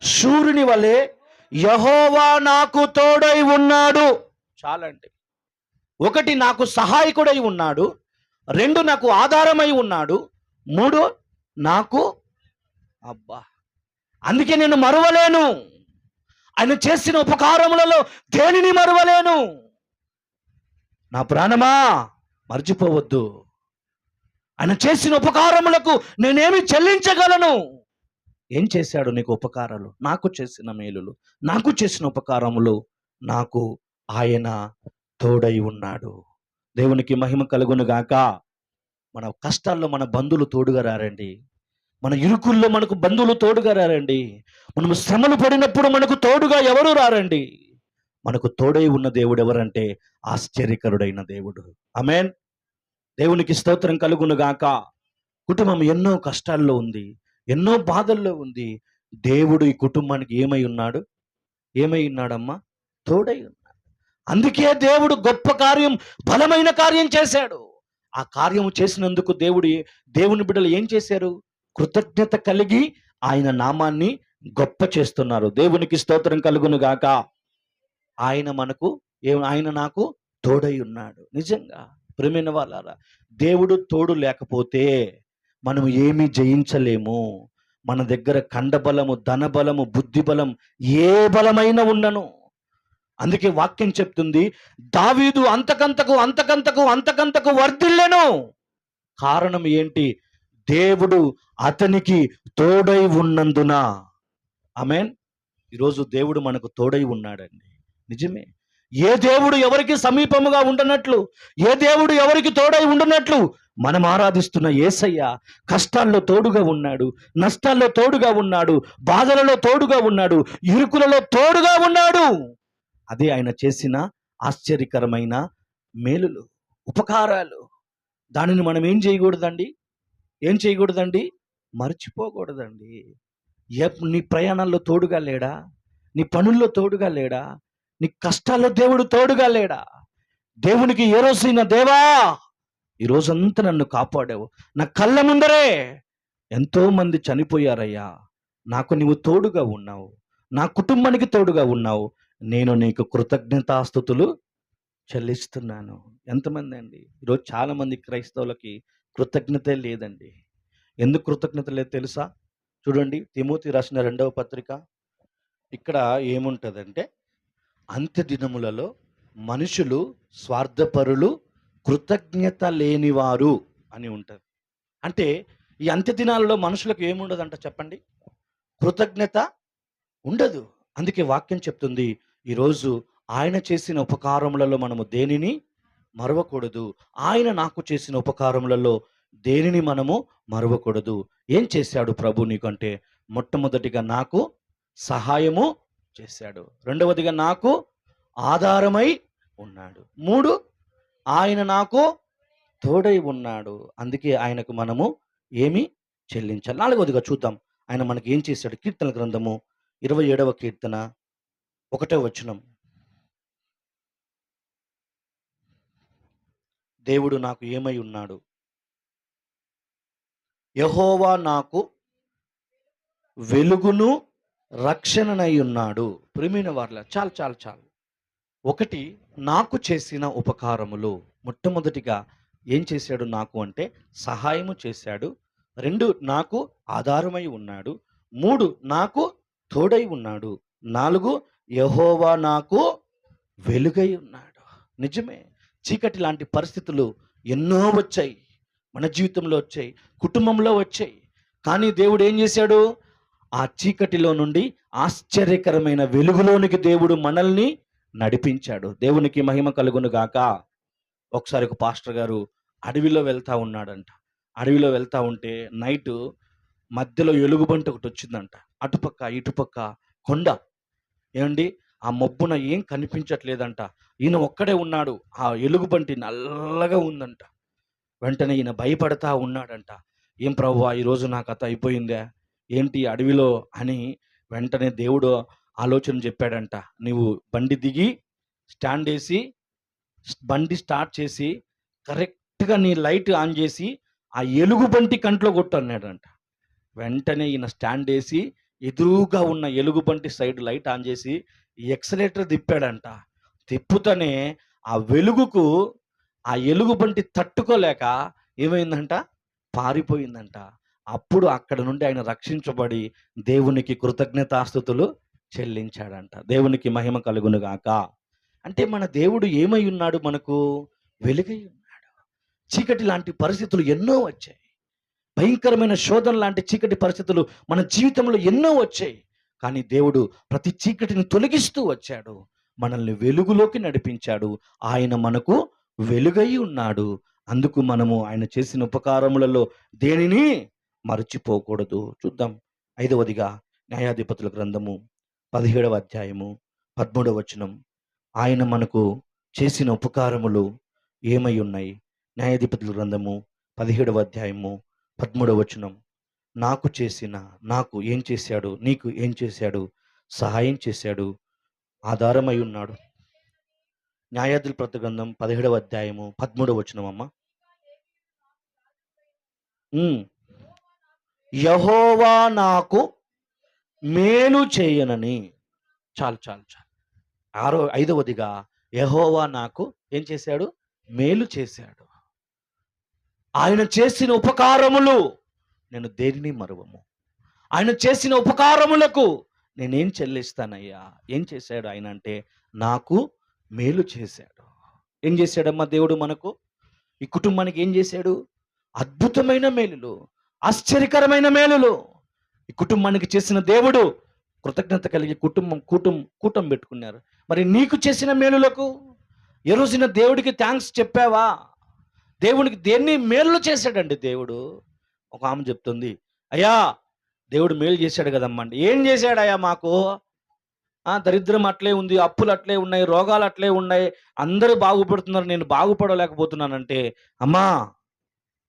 శూరుని వలె యెహోవా నాకు తోడై ఉన్నాడు. చాలండి. 1, నాకు సహాయకుడై ఉన్నాడు. 2, నాకు ఆధారమై ఉన్నాడు. 3, నాకు అబ్బా, అందుకే నేను మరువలేను. ఆయన చేసిన ఉపకారములలో దేనిని మరువలేను. నా ప్రాణమా మర్చిపోవద్దు. ఆయన చేసిన ఉపకారములకు నేనేమి చెల్లించగలను? ఏం చేశాడు నీకు ఉపకారాలు? నాకు చేసిన మేలులు, నాకు చేసిన ఉపకారములు, నాకు ఆయన తోడై ఉన్నాడు. దేవునికి మహిమ కలుగును గాక. మన కష్టాల్లో మన బంధువులు తోడుగా రారండి. మన ఇరుకుల్లో మనకు బంధువులు తోడుగా రారండి. మనము శ్రమలు పడినప్పుడు మనకు తోడుగా ఎవరు రారండి. మనకు తోడై ఉన్న దేవుడు ఎవరంటే ఆశ్చర్యకరుడైన దేవుడు. ఆమేన్. దేవునికి స్తోత్రం కలుగును గాక. కుటుంబం ఎన్నో కష్టాల్లో ఉంది, ఎన్నో బాధల్లో ఉంది. దేవుడు ఈ కుటుంబానికి ఏమై ఉన్నాడు? ఏమై ఉన్నాడమ్మా? తోడై ఉన్నాడు. అందుకే దేవుడు గొప్ప కార్యం, బలమైన కార్యం చేశాడు. ఆ కార్యము చేసినందుకు దేవుని బిడ్డలు ఏం చేశారు? కృతజ్ఞత కలిగి ఆయన నామాన్ని గొప్ప చేస్తున్నారు. దేవునికి స్తోత్రం కలుగును గాక. ఆయన నాకు తోడై ఉన్నాడు. నిజంగా ప్రియమైన వాళ్ళారా, దేవుడు తోడు లేకపోతే మనం ఏమీ జయించలేము. మన దగ్గర కండబలము, ధనబలము, బుద్ధి బలం, ఏ బలమైన ఉన్నను. అందుకే వాక్యం చెప్తుంది, దావీదు అంతకంతకు వర్ధిల్లెను. కారణం ఏంటి? దేవుడు అతనికి తోడై ఉన్నందున. ఆమేన్. ఈరోజు దేవుడు మనకు తోడై ఉన్నాడండి. నిజమే. ఏ దేవుడు ఎవరికి సమీపముగా ఉండనట్లు, ఏ దేవుడు ఎవరికి తోడై ఉండనట్లు మనం ఆరాధిస్తున్న యేసయ్య కష్టాల్లో తోడుగా ఉన్నాడు, నష్టాల్లో తోడుగా ఉన్నాడు, బాధలలో తోడుగా ఉన్నాడు, ఇరుకులలో తోడుగా ఉన్నాడు. అదే ఆయన చేసిన ఆశ్చర్యకరమైన మేలులు, ఉపకారాలు. దానిని మనం ఏం చేయకూడదండి? మర్చిపోకూడదండి. నీ ప్రయాణాల్లో తోడుగా లేడా? నీ పనుల్లో తోడుగా లేడా? నీ కష్టాల్లో దేవుడు తోడుగా లేడా? దేవునికి ఏ రోజైనా, దేవా ఈ రోజంతా నన్ను కాపాడావు, నా కళ్ళ ముందరే ఎంతో మంది చనిపోయారయ్యా, నాకు నీవు తోడుగా ఉన్నావు, నా కుటుంబానికి తోడుగా ఉన్నావు, నేను నీకు కృతజ్ఞతాస్తుతులు చెల్లిస్తున్నాను. ఎంతమంది అండి? ఈరోజు చాలా మంది క్రైస్తవులకి కృతజ్ఞత లేదండి. ఎందుకు కృతజ్ఞత లేదు తెలుసా? చూడండి, తిమోతి రాసిన 2వ పత్రిక. ఇక్కడ ఏముంటుందంటే, అంత్య దినములలో మనుషులు స్వార్థపరులు, కృతజ్ఞత లేనివారు అని ఉంటుంది. అంటే ఈ అంత్య దినాలలో మనుషులకు ఏముండదంట చెప్పండి? కృతజ్ఞత ఉండదు. అందుకే వాక్యం చెప్తుంది, ఈరోజు ఆయన చేసిన ఉపకారములలో మనము దేనిని మరవకూడదు. ఆయన నాకు చేసిన ఉపకారములలో దేనిని మనము మరవకూడదు. ఏం చేశాడు ప్రభు నీకంటే? మొట్టమొదటిగా నాకు సహాయము చేశాడు. రెండవదిగా నాకు ఆధారమై ఉన్నాడు. 3 ఆయన నాకు తోడై ఉన్నాడు. అందుకే ఆయనకు మనము ఏమి చెల్లించాలి. 4వదిగా చూద్దాం ఆయన మనకి ఏం చేశాడు. కీర్తన గ్రంథము 27వ కీర్తన 1వ వచనం. దేవుడు నాకు ఏమై ఉన్నాడు? యెహోవా నాకు వెలుగును రక్షణనై ఉన్నాడు. ప్రియమైన వారలా, చాలు చాలు చాలు. 1 నాకు చేసిన ఉపకారములు. మొట్టమొదటిగా ఏం చేశాడు నాకు అంటే సహాయము చేశాడు. 2 నాకు ఆధారమై ఉన్నాడు. 3 నాకు తోడై ఉన్నాడు. 4 యెహోవా నాకు వెలుగై ఉన్నాడు. నిజమే, చీకటి లాంటి పరిస్థితులు ఎన్నో వచ్చాయి, మన జీవితంలో వచ్చాయి, కుటుంబంలో వచ్చాయి. కానీ దేవుడు ఏం చేశాడు? ఆ చీకటిలో నుండి ఆశ్చర్యకరమైన వెలుగులోనికి దేవుడు మనల్ని నడిపించాడు. దేవునికి మహిమ కలుగును గాక. ఒకసారి ఒక పాస్టర్ గారు అడవిలో వెళ్తా ఉన్నాడంట. అడవిలో వెళ్తా ఉంటే నైట్ మధ్యలో ఎలుగుబంటి ఒకటి వచ్చిందంట. అటుపక్క ఇటుపక్క కొండ. ఏమండి, ఆ మబ్బున ఏం కనిపించట్లేదంట. ఈయన ఒక్కడే ఉన్నాడు. ఆ ఎలుగుబంటి నల్లగా ఉందంట. వెంటనే ఈయన భయపడతా ఉన్నాడంట. ఏం ప్రభువా, ఈరోజు నా కథ అయిపోయిందా ఏంటి అడవిలో అని. వెంటనే దేవుడు ఆలోచన చెప్పాడంట. నువ్వు బండి దిగి స్టాండ్ వేసి బండి స్టార్ట్ చేసి కరెక్ట్గా నీ లైట్ ఆన్ చేసి ఆ ఎలుగుబంటి కంట్లో కొట్టు అన్నాడంట. వెంటనే ఈయన స్టాండ్ వేసి ఎదురుగా ఉన్న ఎలుగుబంటి సైడ్ లైట్ ఆన్ చేసి ఎక్సలేటర్ తిప్పాడంట. తిప్పుతూనే ఆ వెలుగుకు ఆ ఎలుగుబంటి తట్టుకోలేక ఏమైందంట? పారిపోయిందంట. అప్పుడు అక్కడ నుండి ఆయన రక్షించబడి దేవునికి కృతజ్ఞతాస్తుతులు చెల్లించాడంట. దేవునికి మహిమ కలుగును గాక. అంటే మన దేవుడు ఏమై ఉన్నాడు? మనకు వెలుగై ఉన్నాడు. చీకటి లాంటి పరిస్థితులు ఎన్నో వచ్చాయి. భయంకరమైన శోధన లాంటి చీకటి పరిస్థితులు మన జీవితంలో ఎన్నో వచ్చాయి. కానీ దేవుడు ప్రతి చీకటిని తొలగిస్తూ వచ్చాడు. మనల్ని వెలుగులోకి నడిపించాడు. ఆయన మనకు వెలుగై ఉన్నాడు. అందుకు మనము ఆయన చేసిన ఉపకారములలో దేనిని మరచిపోకూడదు. చూద్దాం 5వదిగా న్యాయాధిపతుల గ్రంథము 17వ అధ్యాయము 13వ వచనం. ఆయన మనకు చేసిన ఉపకారములు ఏమై ఉన్నాయి? న్యాయాధిపతుల గ్రంథము 17వ అధ్యాయము 13వ వచనం. నాకు ఏం చేశాడు? నీకు ఏం చేశాడు? సహాయం చేశాడు, ఆధారమై ఉన్నాడు. న్యాయాధిపతుల గ్రంథం 17వ అధ్యాయము 13వ వచనం అమ్మ. యెహోవా నాకు మేలు చేయనని. చాలు చాలు చాలు. 5వదిగా యెహోవా నాకు ఏం చేశాడు? మేలు చేశాడు. ఆయన చేసిన ఉపకారములు నేను దేనిని మరువము. ఆయన చేసిన ఉపకారములకు నేనేం చెల్లిస్తానయ్యా? ఏం చేశాడు ఆయన అంటే నాకు మేలు చేశాడు. ఏం చేశాడమ్మా దేవుడు మనకు? ఈ కుటుంబానికి ఏం చేశాడు? అద్భుతమైన మేలులు, ఆశ్చర్యకరమైన మేలులు ఈ కుటుంబానికి చేసిన దేవుడు. కృతజ్ఞత కలిగి కూటం పెట్టుకున్నారు. మరి నీకు చేసిన మేలులకు ఏ రోజున దేవుడికి థ్యాంక్స్ చెప్పావా? దేవునికి దేన్ని మేలు చేశాడండి దేవుడు. ఒక ఆమె చెప్తుంది, అయ్యా దేవుడు మేలు చేశాడు కదమ్మా అంటే. ఏం చేశాడయ్యా మాకు? దరిద్రం అట్లే ఉంది, అప్పులు అట్లే ఉన్నాయి, రోగాలు అట్లే ఉన్నాయి, అందరూ బాగుపడుతున్నారు, నేను బాగుపడలేకపోతున్నానంటే, అమ్మా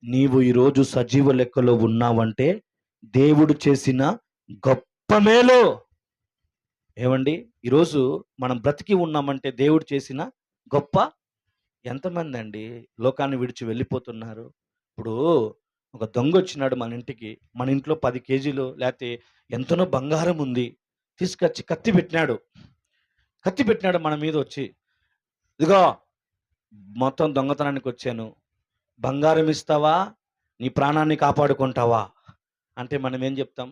నీవు ఈరోజు సజీవ లెక్కలో ఉన్నావంటే దేవుడు చేసిన గొప్ప మేలు. ఏమండి, ఈరోజు మనం బ్రతికి ఉన్నామంటే దేవుడు చేసిన గొప్ప. ఎంతమంది అండి లోకాన్ని విడిచి వెళ్ళిపోతున్నారు? ఇప్పుడు ఒక దొంగ వచ్చినాడు మన ఇంటికి. మన ఇంట్లో 10 కేజీలు లేకపోతే ఎంతనో బంగారం ఉంది, తీసుకొచ్చి కత్తి పెట్టినాడు మన మీద వచ్చి, ఇదిగో మొత్తం దొంగతనానికి వచ్చాను, బంగారం ఇస్తావా, నీ ప్రాణాన్ని కాపాడుకుంటావా అంటే మనం ఏం చెప్తాం?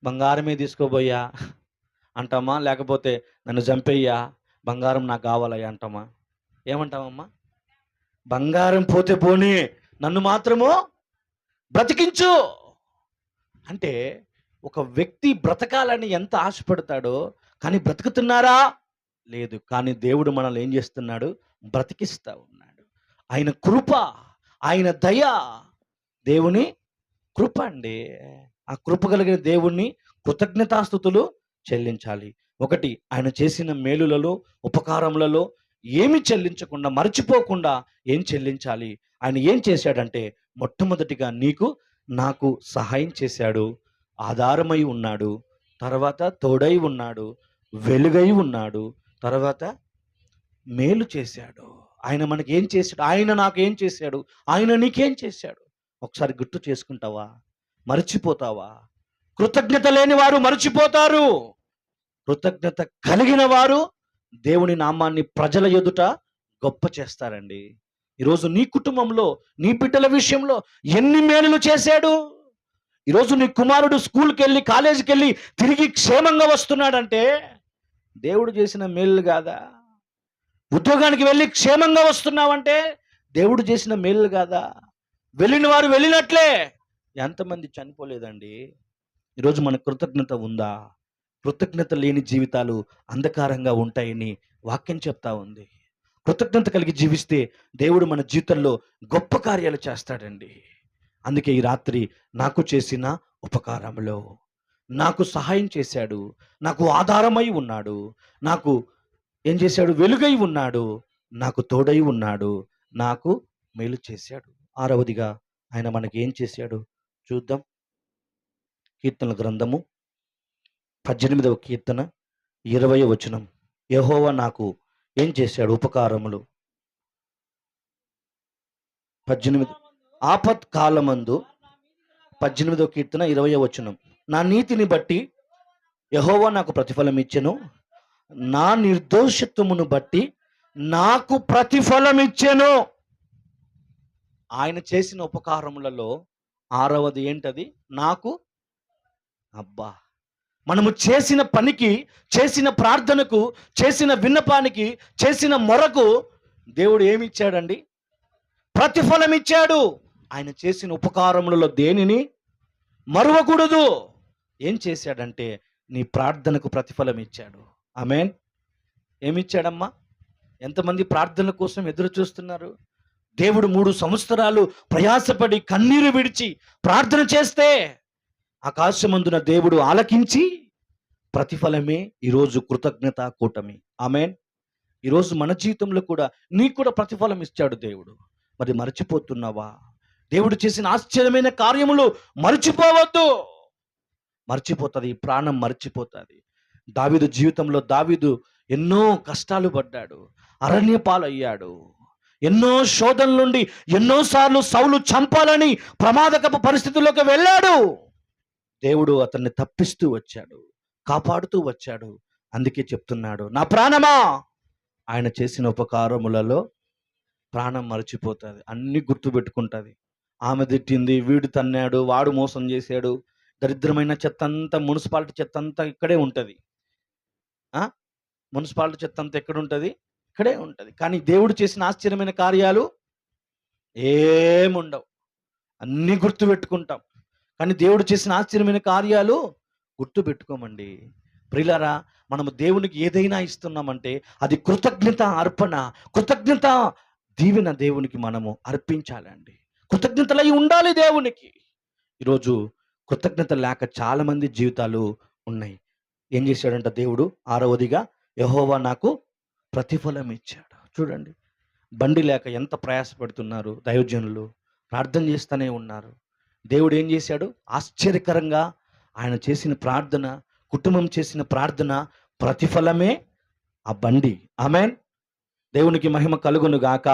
బంగారమే తీసుకోబోయా అంటామా? లేకపోతే నన్ను చంపేయ్యా, బంగారం నాకు కావాలయ్యా అంటామా? ఏమంటామమ్మా? బంగారం పోతే పోనీ, నన్ను మాత్రము బ్రతికించు అంటే ఒక వ్యక్తి బ్రతకాలని ఎంత ఆశపడతాడో, కానీ బ్రతుకుతున్నారా? లేదు. కానీ దేవుడు మనల్ని ఏం చేస్తున్నాడు? బ్రతికిస్తా ఉన్నాడు. ఆయన కృప, ఆయన దయ, దేవుని కృప అండి. ఆ కృప కలిగిన దేవుణ్ణి కృతజ్ఞతాస్తుతులు చెల్లించాలి. ఒకటి, ఆయన చేసిన మేలులలో, ఉపకారములలో ఏమి చెల్లించకుండా, మర్చిపోకుండా ఏం చెల్లించాలి? ఆయన ఏం చేశాడంటే, మొట్టమొదటిగా నీకు నాకు సహాయం చేశాడు, ఆధారమై ఉన్నాడు, తర్వాత తోడై ఉన్నాడు, వెలుగై ఉన్నాడు, తర్వాత మేలు చేశాడు. ఆయన మనకి ఏం చేశాడు? ఆయన నాకు ఏం చేశాడు? ఆయన నీకేం చేశాడు? ఒకసారి గుర్తు చేసుకుంటావా? మర్చిపోతావా? కృతజ్ఞత లేని వారు మర్చిపోతారు. కృతజ్ఞత కలిగిన వారు దేవుని నామాన్ని ప్రజల ఎదుట గొప్ప చేస్తారండి. ఈరోజు నీ కుటుంబంలో, నీ బిడ్డల విషయంలో ఎన్ని మేలులు చేశాడు? ఈరోజు నీ కుమారుడు స్కూల్కి వెళ్ళి, కాలేజీకి వెళ్ళి తిరిగి క్షేమంగా వస్తున్నాడంటే దేవుడు చేసిన మేలు కాదా? ఉద్యోగానికి వెళ్ళి క్షేమంగా వస్తున్నావంటే దేవుడు చేసిన మేలు కాదా? వెళ్ళిన వారు వెళ్ళినట్లే, ఎంతమంది చనిపోలేదండి? ఈరోజు మన కృతజ్ఞత ఉందా? కృతజ్ఞత లేని జీవితాలు అంధకారంగా ఉంటాయని వాక్యం చెప్తా ఉంది. కృతజ్ఞత కలిగి జీవిస్తే దేవుడు మన జీవితంలో గొప్ప కార్యాలు చేస్తాడండి. అందుకే ఈ రాత్రి నాకు చేసిన ఉపకారంలో నాకు సహాయం చేశాడు, నాకు ఆధారమై ఉన్నాడు, నాకు ఏం చేశాడు? వెలుగై ఉన్నాడు, నాకు తోడై ఉన్నాడు, నాకు మేలు చేశాడు. ఆరవదిగా ఆయన మనకి ఏం చేశాడు చూద్దాం. కీర్తనల గ్రంథము 18వ కీర్తన 20వ వచనం. యెహోవా నాకు ఏం చేశాడు? ఉపకారములు. 18 ఆపత్ కాలమందు 18వ కీర్తన 20వ వచనం. నా నీతిని బట్టి యెహోవా నాకు ప్రతిఫలం ఇచ్చెను, నా నిర్దోషత్వమును బట్టి నాకు ప్రతిఫలం ఇచ్చెను. ఆయన చేసిన ఉపకారములలో ఆరవది ఏంటది? నాకు. అబ్బా, మనము చేసిన పనికి, చేసిన ప్రార్థనకు, చేసిన విన్నపానికి, చేసిన మొరకు దేవుడు ఏమి ఇచ్చాడండి? ప్రతిఫలం ఇచ్చాడు. ఆయన చేసిన ఉపకారములలో దేనిని మరువకూడదు. ఏం చేశాడంటే నీ ప్రార్థనకు ప్రతిఫలం ఇచ్చాడు. ఆమేన్. ఏమిచ్చాడమ్మా? ఎంతమంది ప్రార్థన కోసం ఎదురు చూస్తున్నారు? దేవుడు 3 సంవత్సరాలు ప్రయాసపడి కన్నీరు విడిచి ప్రార్థన చేస్తే ఆకాశమందున దేవుడు ఆలకించి ప్రతిఫలమే ఈరోజు కృతజ్ఞత కూటమి. ఆమేన్. ఈరోజు మన జీవితంలో కూడా నీకు కూడా ప్రతిఫలం ఇచ్చాడు దేవుడు. మరి మర్చిపోతున్నావా? దేవుడు చేసిన ఆశ్చర్యమైన కార్యములు మర్చిపోవద్దు. మర్చిపోతుంది, ఈ ప్రాణం మర్చిపోతుంది. దావీదు జీవితంలో దావీదు ఎన్నో కష్టాలు పడ్డాడు, అరణ్య పాలయ్యాడు, ఎన్నో శోధనల నుండి ఎన్నోసార్లు సౌలు చంపాలని ప్రమాదకపు పరిస్థితుల్లోకి వెళ్ళాడు. దేవుడు అతన్ని తప్పిస్తూ వచ్చాడు, కాపాడుతూ వచ్చాడు. అందుకే చెప్తున్నాడు, నా ప్రాణమా ఆయన చేసిన ఉపకారములలో ప్రాణం మర్చిపోతుంది, అన్ని గుర్తుపెట్టుకుంటుంది. ఆమె తిట్టింది, వీడు తన్నాడు, వాడు మోసం చేశాడు, దరిద్రమైన చెత్త అంతా, మున్సిపాలిటీ చెత్త అంతా ఇక్కడే ఉంటుంది. మున్సిపాలిటీ చెత్త అంతా ఎక్కడ ఉంటుంది? ఇక్కడే ఉంటుంది. కానీ దేవుడు చేసిన ఆశ్చర్యమైన కార్యాలు ఏముండవు, అన్నీ గుర్తుపెట్టుకుంటాం. కానీ దేవుడు చేసిన ఆశ్చర్యమైన కార్యాలు గుర్తుపెట్టుకోమండి. ప్రియులారా, మనము దేవునికి ఏదైనా ఇస్తున్నామంటే అది కృతజ్ఞత అర్పణ, కృతజ్ఞత దీవెన దేవునికి మనము అర్పించాలండి. కృతజ్ఞతలై ఉండాలి దేవునికి. ఈరోజు కృతజ్ఞత లేక చాలా మంది జీవితాలు ఉన్నాయి. ఏం చేశాడంట దేవుడు? ఆరవదిగా యెహోవా నాకు ప్రతిఫలం ఇచ్చాడు. చూడండి, బండి లేక ఎంత ప్రయాసపడుతున్నారు దైవజనులు, ప్రార్థన చేస్తూనే ఉన్నారు. దేవుడు ఏం చేశాడు? ఆశ్చర్యకరంగా ఆయన చేసిన ప్రార్థన, కుటుంబం చేసిన ప్రార్థన ప్రతిఫలమే ఆ బండి. ఆమేన్. దేవునికి మహిమ కలుగును గాక.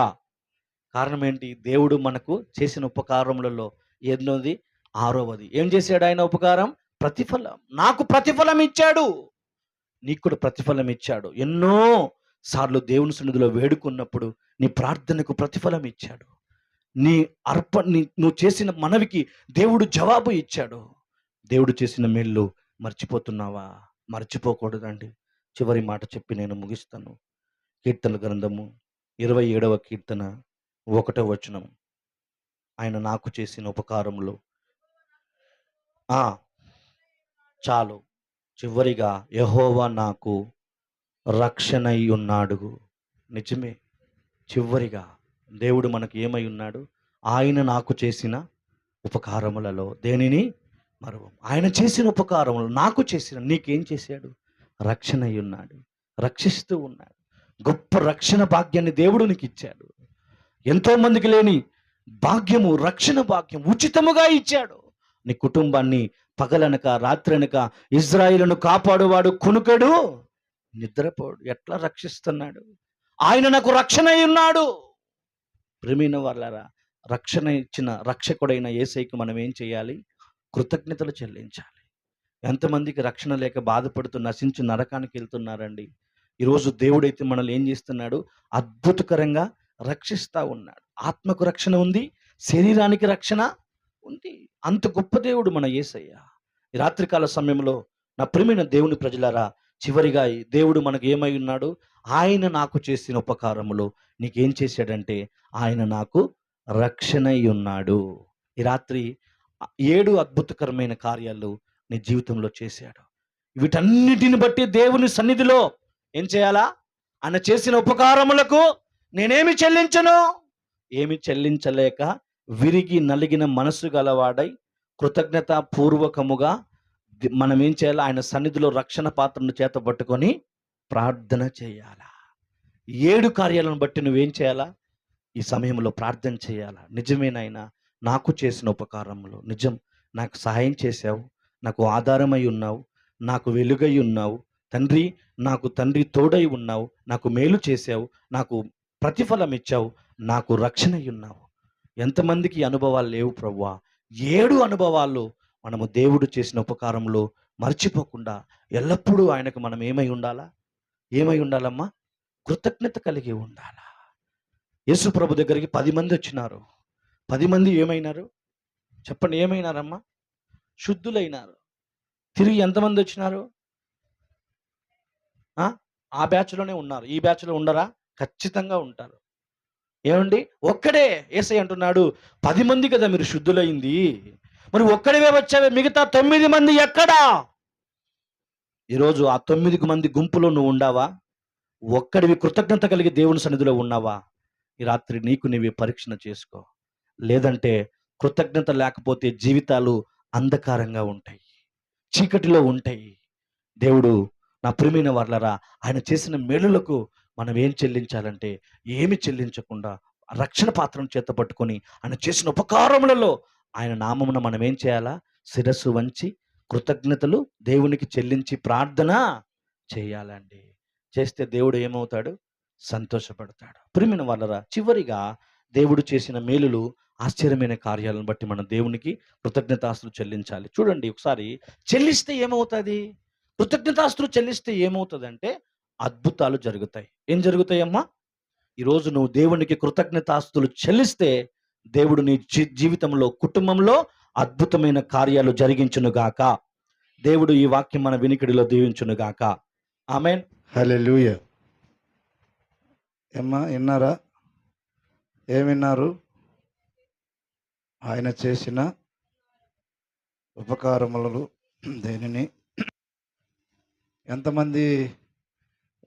కారణం ఏంటి? దేవుడు మనకు చేసిన ఉపకారములలో ఎన్నోది? ఆరవది. ఏం చేశాడు ఆయన ఉపకారం? ప్రతిఫలం. నాకు ప్రతిఫలం ఇచ్చాడు, నీకు కూడా ప్రతిఫలం ఇచ్చాడు. ఎన్నో సార్లు దేవుని సన్నిధిలో వేడుకున్నప్పుడు నీ ప్రార్థనకు ప్రతిఫలం ఇచ్చాడు. నువ్వు చేసిన మనవికి దేవుడు జవాబు ఇచ్చాడు. దేవుడు చేసిన మేళ్ళు మర్చిపోతున్నావా? మర్చిపోకూడదండి. చివరి మాట చెప్పి నేను ముగిస్తాను. కీర్తనల గ్రంథము 27వ కీర్తన 1వ వచనం. ఆయన నాకు చేసిన ఉపకారములు చాలు. చివరిగా యెహోవా నాకు రక్షణ అయి ఉన్నాడు. నిజమే, చివరిగా దేవుడు మనకు ఏమై ఉన్నాడు? ఆయన నాకు చేసిన ఉపకారములలో దేనిని మరువం. ఆయన చేసిన ఉపకారములు నాకు చేసిన, నీకేం చేశాడు? రక్షణ అయి ఉన్నాడు, రక్షిస్తూ ఉన్నాడు. గొప్ప రక్షణ భాగ్యాన్ని దేవుడు నీకు ఇచ్చాడు. ఎంతో మందికి లేని భాగ్యము, రక్షణ భాగ్యం ఉచితముగా ఇచ్చాడు. నీ కుటుంబాన్ని పగలనక రాత్రనక ఇజ్రాయిలును కాపాడువాడు కునుకడు, నిద్రపోడు. ఎట్లా రక్షిస్తున్నాడు? ఆయన నాకు రక్షణ అయి ఉన్నాడు. ప్రేమైన వాళ్ళారా, రక్షణ ఇచ్చిన రక్షకుడైన యేసయ్యకు మనం ఏం చేయాలి? కృతజ్ఞతలు చెల్లించాలి. ఎంతమందికి రక్షణ లేక బాధపడుతూ నశించి నరకానికి వెళ్తున్నారండి. ఈరోజు దేవుడైతే మనల్ని ఏం చేస్తున్నాడు? అద్భుతకరంగా రక్షిస్తా ఉన్నాడు. ఆత్మకు రక్షణ ఉంది, శరీరానికి రక్షణ ఉంది. అంత గొప్ప దేవుడు మన యేసయ్య. ఈ రాత్రికాల సమయంలో నా ప్రియమైన దేవుని ప్రజలారా, చివరిగా ఈ దేవుడు మనకు ఏమై ఉన్నాడు? ఆయన నాకు చేసిన ఉపకారములు నీకేం చేశాడంటే ఆయన నాకు రక్షణ అయి ఉన్నాడు. ఈ రాత్రి 7 అద్భుతకరమైన కార్యాలు నీ జీవితంలో చేశాడు. వీటన్నిటిని బట్టి దేవుని సన్నిధిలో ఏం చేయాలా? ఆయన చేసిన ఉపకారములకు నేనేమి చెల్లించను? ఏమి చెల్లించలేక విరిగి నలిగిన మనసు గలవాడై కృతజ్ఞత పూర్వకముగా మనం ఏం చేయాలా? ఆయన సన్నిధిలో రక్షణ పాత్రను చేత పట్టుకొని ప్రార్థన చేయాలా. 7 కార్యాలను బట్టి నువ్వేం చేయాలా? ఈ సమయంలో ప్రార్థన చేయాలా. నిజమేనాయనా, నాకు చేసిన ఉపకారములు నిజం, నాకు సహాయం చేశావు, నాకు ఆధారమై ఉన్నావు, నాకు వెలుగై ఉన్నావు తండ్రి, నాకు తండ్రి తోడై ఉన్నావు, నాకు మేలు చేశావు, నాకు ప్రతిఫలం ఇచ్చావు, నాకు రక్షణ అయి ఉన్నావు. ఎంతమందికి అనుభవాలు లేవు ప్రభువా? 7 అనుభవాలు మనము దేవుడు చేసిన ఉపకారంలో మర్చిపోకుండా ఎల్లప్పుడూ ఆయనకు మనం ఏమై ఉండాలా? ఏమై ఉండాలమ్మా? కృతజ్ఞత కలిగి ఉండాలా. యేసు ప్రభు దగ్గరికి 10 మంది వచ్చినారు. 10 మంది ఏమైనారు చెప్పండి? ఏమైనారమ్మా? శుద్ధులైనారు. తిరిగి ఎంతమంది వచ్చినారు? ఆ బ్యాచ్లోనే ఉన్నారు. ఈ బ్యాచ్లో ఉండరా? ఖచ్చితంగా ఉంటారు. ఏమండి? ఒక్కడే యేసయ్య అంటున్నాడు, 10 మంది కదా మీరు శుద్ధులైంది, మరి ఒక్కడివే వచ్చావే, మిగతా 9 మంది ఎక్కడా? ఈరోజు ఆ 9 మంది గుంపులో నువ్వు ఉండావా? ఒక్కడివి కృతజ్ఞత కలిగి దేవుని సన్నిధిలో ఉన్నావా? ఈ రాత్రి నీకు నీవే పరీక్షణ చేసుకో. లేదంటే కృతజ్ఞత లేకపోతే జీవితాలు అంధకారంగా ఉంటాయి, చీకటిలో ఉంటాయి. దేవుడు నా ప్రియమైన వాళ్ళరా, ఆయన చేసిన మేలులకు మనం ఏం చెల్లించాలంటే ఏమి చెల్లించకుండా రక్షణ పాత్రను చేత పట్టుకొని ఆయన చేసిన ఉపకారములలో ఆయన నామమున మనం ఏం చేయాలా? శిరస్సు వంచి కృతజ్ఞతలు దేవునికి చెల్లించి ప్రార్థన చేయాలండి. చేస్తే దేవుడు ఏమవుతాడు? సంతోషపడతాడు. ప్రియమైన వాళ్ళరా, చివరిగా దేవుడు చేసిన మేలులు, ఆశ్చర్యమైన కార్యాలను బట్టి మనం దేవునికి కృతజ్ఞతాస్తులు చెల్లించాలి. చూడండి ఒకసారి, చెల్లిస్తే ఏమవుతుంది? కృతజ్ఞతాస్తులు చెల్లిస్తే ఏమవుతుందంటే అద్భుతాలు జరుగుతాయి. ఏం జరుగుతాయమ్మా? ఈరోజు నువ్వు దేవునికి కృతజ్ఞతాస్తులు చెల్లిస్తే దేవుడు నీ జీవితంలో, కుటుంబంలో అద్భుతమైన కార్యాలు జరిగించునుగాక. దేవుడు ఈ వాక్యం మన వినికిడిలో దీవించునుగాక. ఆమేన్. హల్లెలూయా. ఏమ్మా, విన్నారా? ఏం విన్నారు? ఆయన చేసిన ఉపకారములు దేనిని? ఎంతమంది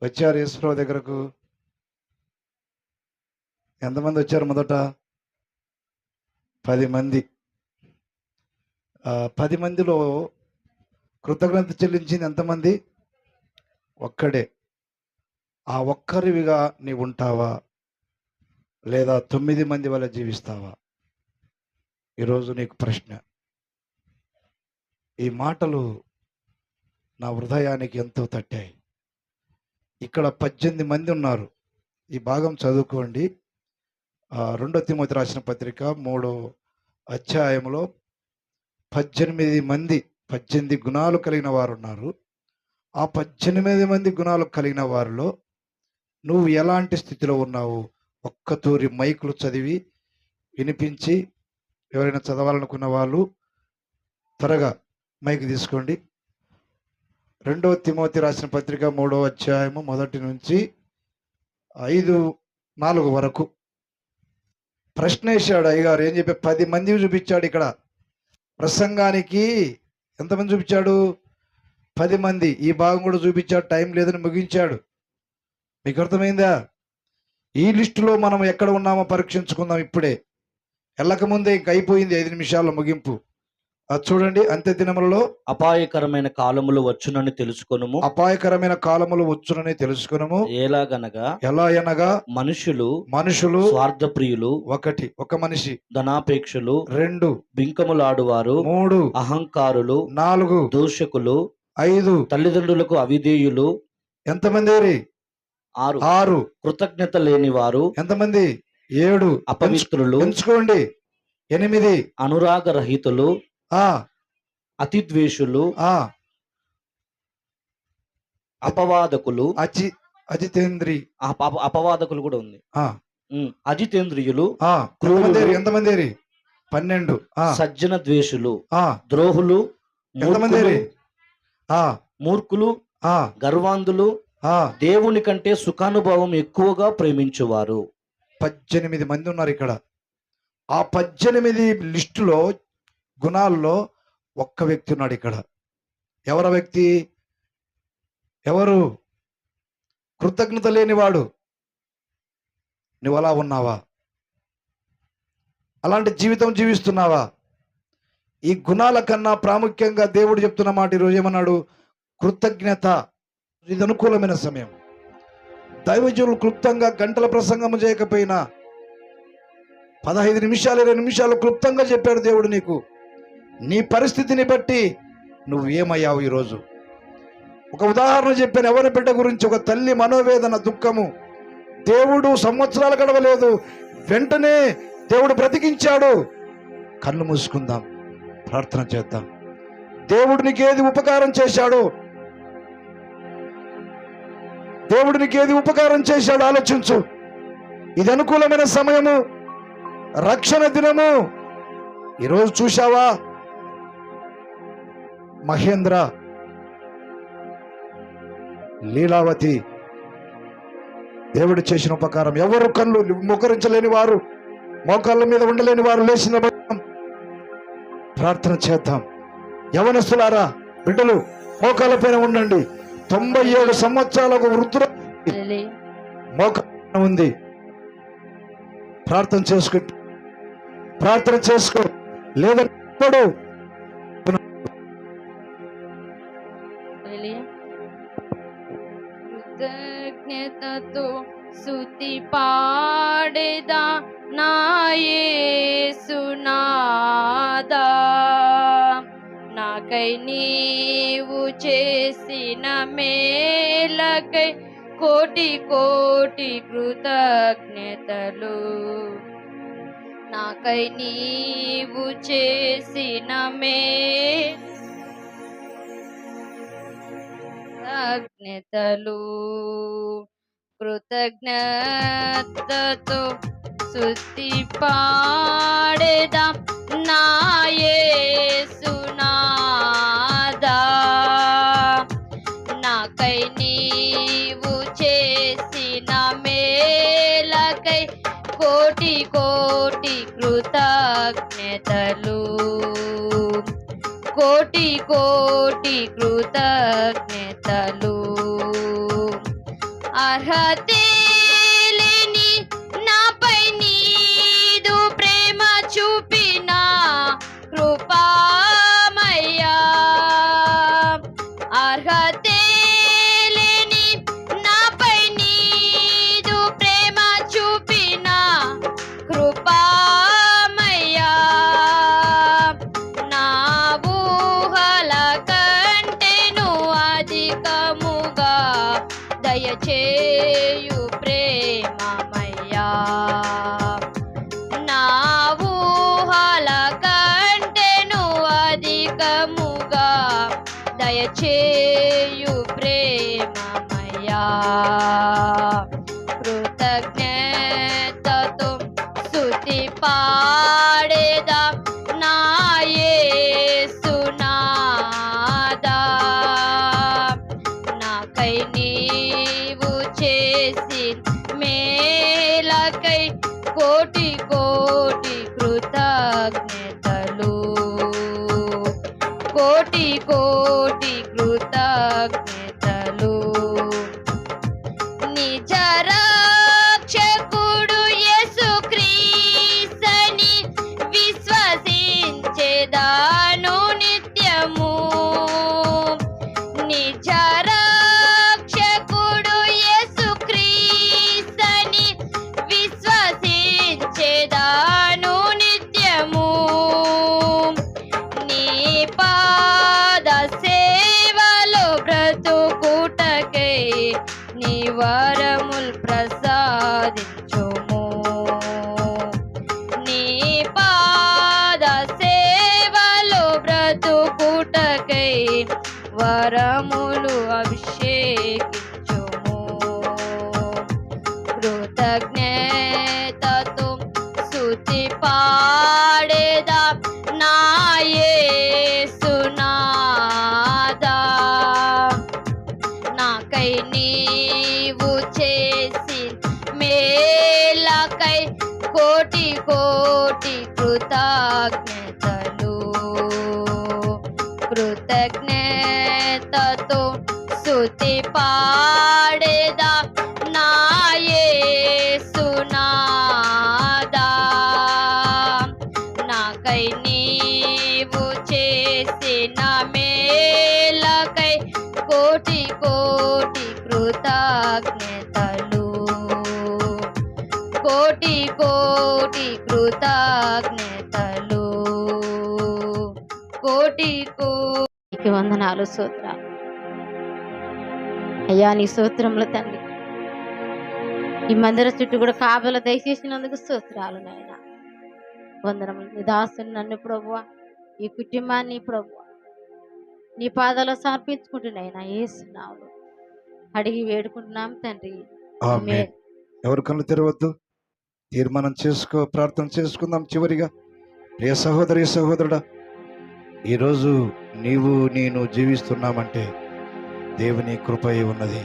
వచ్చారు యేసుప్రభు దగ్గరకు? ఎంతమంది వచ్చారు? మొదట 10 మంది. 10 మందిలో కృతజ్ఞత చెల్లించింది ఎంతమంది? ఒక్కడే. ఆ ఒక్కరివిగా నీవు ఉంటావా, లేదా 9 మంది వల్ల జీవిస్తావా? ఈరోజు నీకు ప్రశ్న. ఈ మాటలు నా హృదయానికి ఎంతో తట్టాయి. ఇక్కడ 18 మంది ఉన్నారు. ఈ భాగం చదువుకోండి. 2 తిమోతి రాసిన పత్రిక 3వ అధ్యాయంలో 18 మంది, 18 గుణాలు కలిగిన వారు ఉన్నారు. ఆ 18 మంది గుణాలు కలిగిన వారిలో నువ్వు ఎలాంటి స్థితిలో ఉన్నావు? ఒక్కతూరి మైకులు చదివి వినిపించి, ఎవరైనా చదవాలనుకున్న వాళ్ళు త్వరగా మైక్ తీసుకోండి. 2 తిమోతి రాసిన పత్రిక 3వ అధ్యాయము 1 నుంచి 5-4 వరకు ప్రశ్న వేశాడు అయ్యగారు. ఏం చెప్పి 10 మంది చూపించాడు. ఇక్కడ ప్రసంగానికి ఎంతమంది చూపించాడు? 10 మంది. ఈ భాగం కూడా చూపించాడు. టైం లేదని ముగించాడు. మీకు అర్థమైందా? ఈ లిస్టులో మనం ఎక్కడ ఉన్నామో పరీక్షించుకుందాం. ఇప్పుడే వెళ్ళకముందే ఇంక అయిపోయింది 5 నిమిషాల ముగింపు. అది చూడండి, అంత్య దినములలో అపాయకరమైన కాలములు వచ్చునని తెలుసుకొనుము. అపాయకరమైన కాలములు వచ్చునని తెలుసుకునము. ఎలాగనగా ఎలా అనగా మనుషులు స్వార్థప్రియులు, ఒక మనిషి, ధనాపేక్షలు, 2 బింకములాడువారు, 3 అహంకారులు, 4 దూషకులు, 5 తల్లిదండ్రులకు అవిధేయులు, ఎంతమంది? 6 కృతజ్ఞత లేనివారు, ఎంతమంది? 7 అపవిత్రులు, ఎంచుకోండి. 8 అనురాగరహితులు, అతిద్వేషులు, అపవాదకులు, అజితేంద్రి అపవాదకులు కూడా ఉంది. అజితేంద్రియులు, ఎంతమంది? 12 సజ్జన ద్వేషులు, ద్రోహులు, ఎంతమంది? మూర్ఖులు, గర్వాంధులు, దేవుని కంటే సుఖానుభవం ఎక్కువగా ప్రేమించువారు. 18 మంది ఉన్నారు ఇక్కడ. ఆ 18 లిస్టులో గుణాల్లో ఒక్క వ్యక్తి ఉన్నాడు ఇక్కడ. ఎవరు వ్యక్తి? ఎవరు? కృతజ్ఞత లేనివాడు. నువ్వు అలా ఉన్నావా? అలాంటి జీవితం జీవిస్తున్నావా? ఈ గుణాల కన్నా ప్రాముఖ్యంగా దేవుడు చెప్తున్న మాట ఈరోజు ఏమన్నాడు? కృతజ్ఞత. ఇది అనుకూలమైన సమయం. దైవజనులు క్లుప్తంగా గంటల ప్రసంగం చేయకపోయినా 15 నిమిషాలు 20 నిమిషాలు క్లుప్తంగా చెప్పాడు దేవుడు నీకు. నీ పరిస్థితిని బట్టి నువ్వు ఏమయ్యావు ఈరోజు. ఒక ఉదాహరణ చెప్పాను. ఎవరి బిడ్డ గురించి, ఒక తల్లి మనోవేదన, దుఃఖము. దేవుడు సంవత్సరాలు గడవలేదు, వెంటనే దేవుడు బ్రతికించాడు. కళ్ళు మూసుకుందాం, ప్రార్థన చేద్దాం. దేవుడు నీకేది ఉపకారం చేశాడో, దేవుడు నీకేది ఉపకారం చేశాడో ఆలోచించు. ఇది అనుకూలమైన సమయము, రక్షణ దినము. ఈరోజు చూశావా? మహేంద్ర, లీలావతి, దేవుడు చేసిన ఉపకారం. ఎవరు కళ్ళు మోకరించలేని వారు, మోకాళ్ళ మీద ఉండలేని వారు లేచిన ప్రార్థన చేద్దాం. యవనస్తులారా, బిడ్డలు మోకాళ్ళ పైన ఉండండి. 97 సంవత్సరాలకు వృద్ధులు మోకాళ్ళ ఉంది. ప్రార్థన చేసుకో. లేదప్పుడు కృతజ్ఞతతో స్తుతి పాడేదా నా యేసునాదా. నాకై నీవు చేసిన మేలకై కోటి కోటి కృతజ్ఞతలు. నాకై నీవు చేసిన కృతజ్ఞతలు. కృతజ్ఞతతో స్తుతి పాడేదా నా యేసునాదా. నాకై నీవు చేసిన మేలకై కోటి కోటి కృతజ్ఞతలు. కోటి కోటి కృతజ్ఞతలు. అర్హతే లేని నాపై నీదు ప్రేమ చూపిన కృపామయ్యా. అర్హతే లేని నాపై నీదు ప్రేమ చూపిన కృపామయ్యా. నా ఊహల కంటేను అధికముగా దయచేయు ప్రేమమయ్యా. నా ఊహల కంటేను అధికముగా దయచేయు ప్రేమమయ్యా. కృతజ్ఞతతో స్తుతి పాడేదా నా యేసునాదా. నాకై నీవు చేసి మేలకై కోటి కోటి కృతజ్ఞతలు. కోటి కోటి కృతజ్ఞతలు. నిజ రక్షకు పాద సేవలో బ్రతుకుటకై నీ వరముల్ ప్రసాదించుము. నీ పాద సేవలో బ్రతుకుటకై వరములు అభిషేకించుము. కృతజ్ఞతతో స్తుతి పాడేదా నా యేసునాదా. నాకై నీవు చేసి మేలకై కోటి కోటి కృతజ్ఞతలు. కృతజ్ఞతతో స్తుతి పాడేదా నా యేసునాదా. నాకై నీవు చేసిన మేలకై కోటి కోటి కృతజ్ఞతలు. కోటి కోటి కృతజ్ఞతలు. కోటి కోటి వందనాలు స్తోత్రాలు అయ్యా. నీ స్తోత్రములు తండ్రి. ఈ మందిర చుట్టూ కూడా కాపలా దయచేసినందుకు స్తోత్రాలు నాయన. వందనములు. నీ దాసుని నన్ను ప్రభువా, ఈ కుటుంబాన్ని ప్రభువా నీ పాదాలు సమర్పించుకుంటున్నాయినా యేసు నామములో అడిగి వేడుకుంటున్నాం తండ్రి. ఆమేన్. ఎవరు కళ్ళు తెరవద్దు, తీర్మానం చేసుకో, ప్రార్థన చేసుకుందాం. చివరిగా ప్రియ సహోదరి సహోదరుడా, ఈరోజు నీవు నేను జీవిస్తున్నామంటే దేవుని కృపయే ఉన్నది.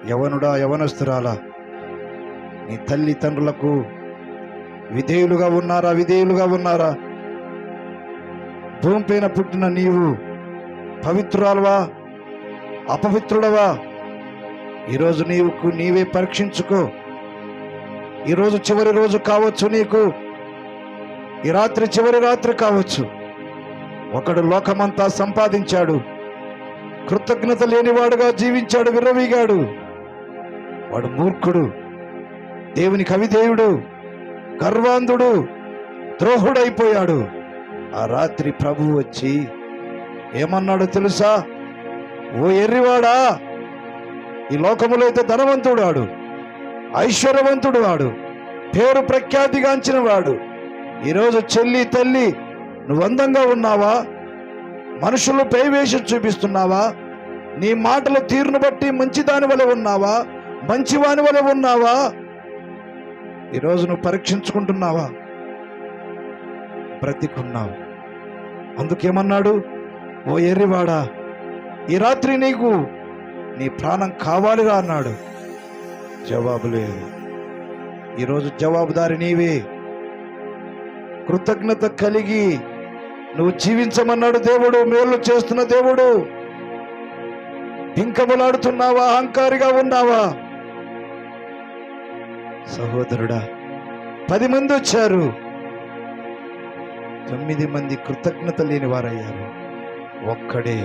యవనుడా యవనస్తురాలా, నీ తల్లి తండ్రులకు విధేయులుగా ఉన్నారా? విధేయులుగా ఉన్నారా? భూమి పైన పుట్టిన నీవు పవిత్రురాలువా అపవిత్రుడవా? ఈరోజు నీవే పరీక్షించుకో. ఈరోజు చివరి రోజు కావచ్చు నీకు. ఈ రాత్రి చివరి రాత్రి కావచ్చు. ఒకడు లోకమంతా సంపాదించాడు, కృతజ్ఞత లేనివాడుగా జీవించాడు, విర్రవీగాడు. వాడు మూర్ఖుడు, దేవునికి అవిధేయుడు, గర్వాంధుడు, ద్రోహుడైపోయాడు. ఆ రాత్రి ప్రభువు వచ్చి ఏమన్నాడో తెలుసా? ఓ ఎర్రివాడా, ఈ లోకములో అయితే ధనవంతుడు వాడు, ఐశ్వర్యవంతుడు వాడు, పేరు ప్రఖ్యాతిగాంచిన వాడు. ఈరోజు చెల్లి తల్లి నువ్వు అందంగా ఉన్నావా? మనుషులు పైవేషం చూపిస్తున్నావా? నీ మాటల తీరును బట్టి మంచిదాని వలె ఉన్నావా? మంచివాని వలె ఉన్నావా? ఈరోజు నువ్వు పరీక్షించుకుంటున్నావా? బ్రతికున్నావు. అందుకేమన్నాడు? ఓ ఎర్రివాడా, ఈ రాత్రి నీకు నీ ప్రాణం కావాలిరా అన్నాడు. జవాబు లేదు. ఈరోజు జవాబుదారి నీవే. కృతజ్ఞత కలిగి నువ్వు జీవించమన్నాడు దేవుడు. మేలు చేస్తున్న దేవుడు. ఇంకములాడుతున్నావా? అహంకారిగా ఉన్నావా? సహోదరుడా, 10 మంది వచ్చారు, 9 మంది కృతజ్ఞత లేని వారయ్యారు. ఒక్కడే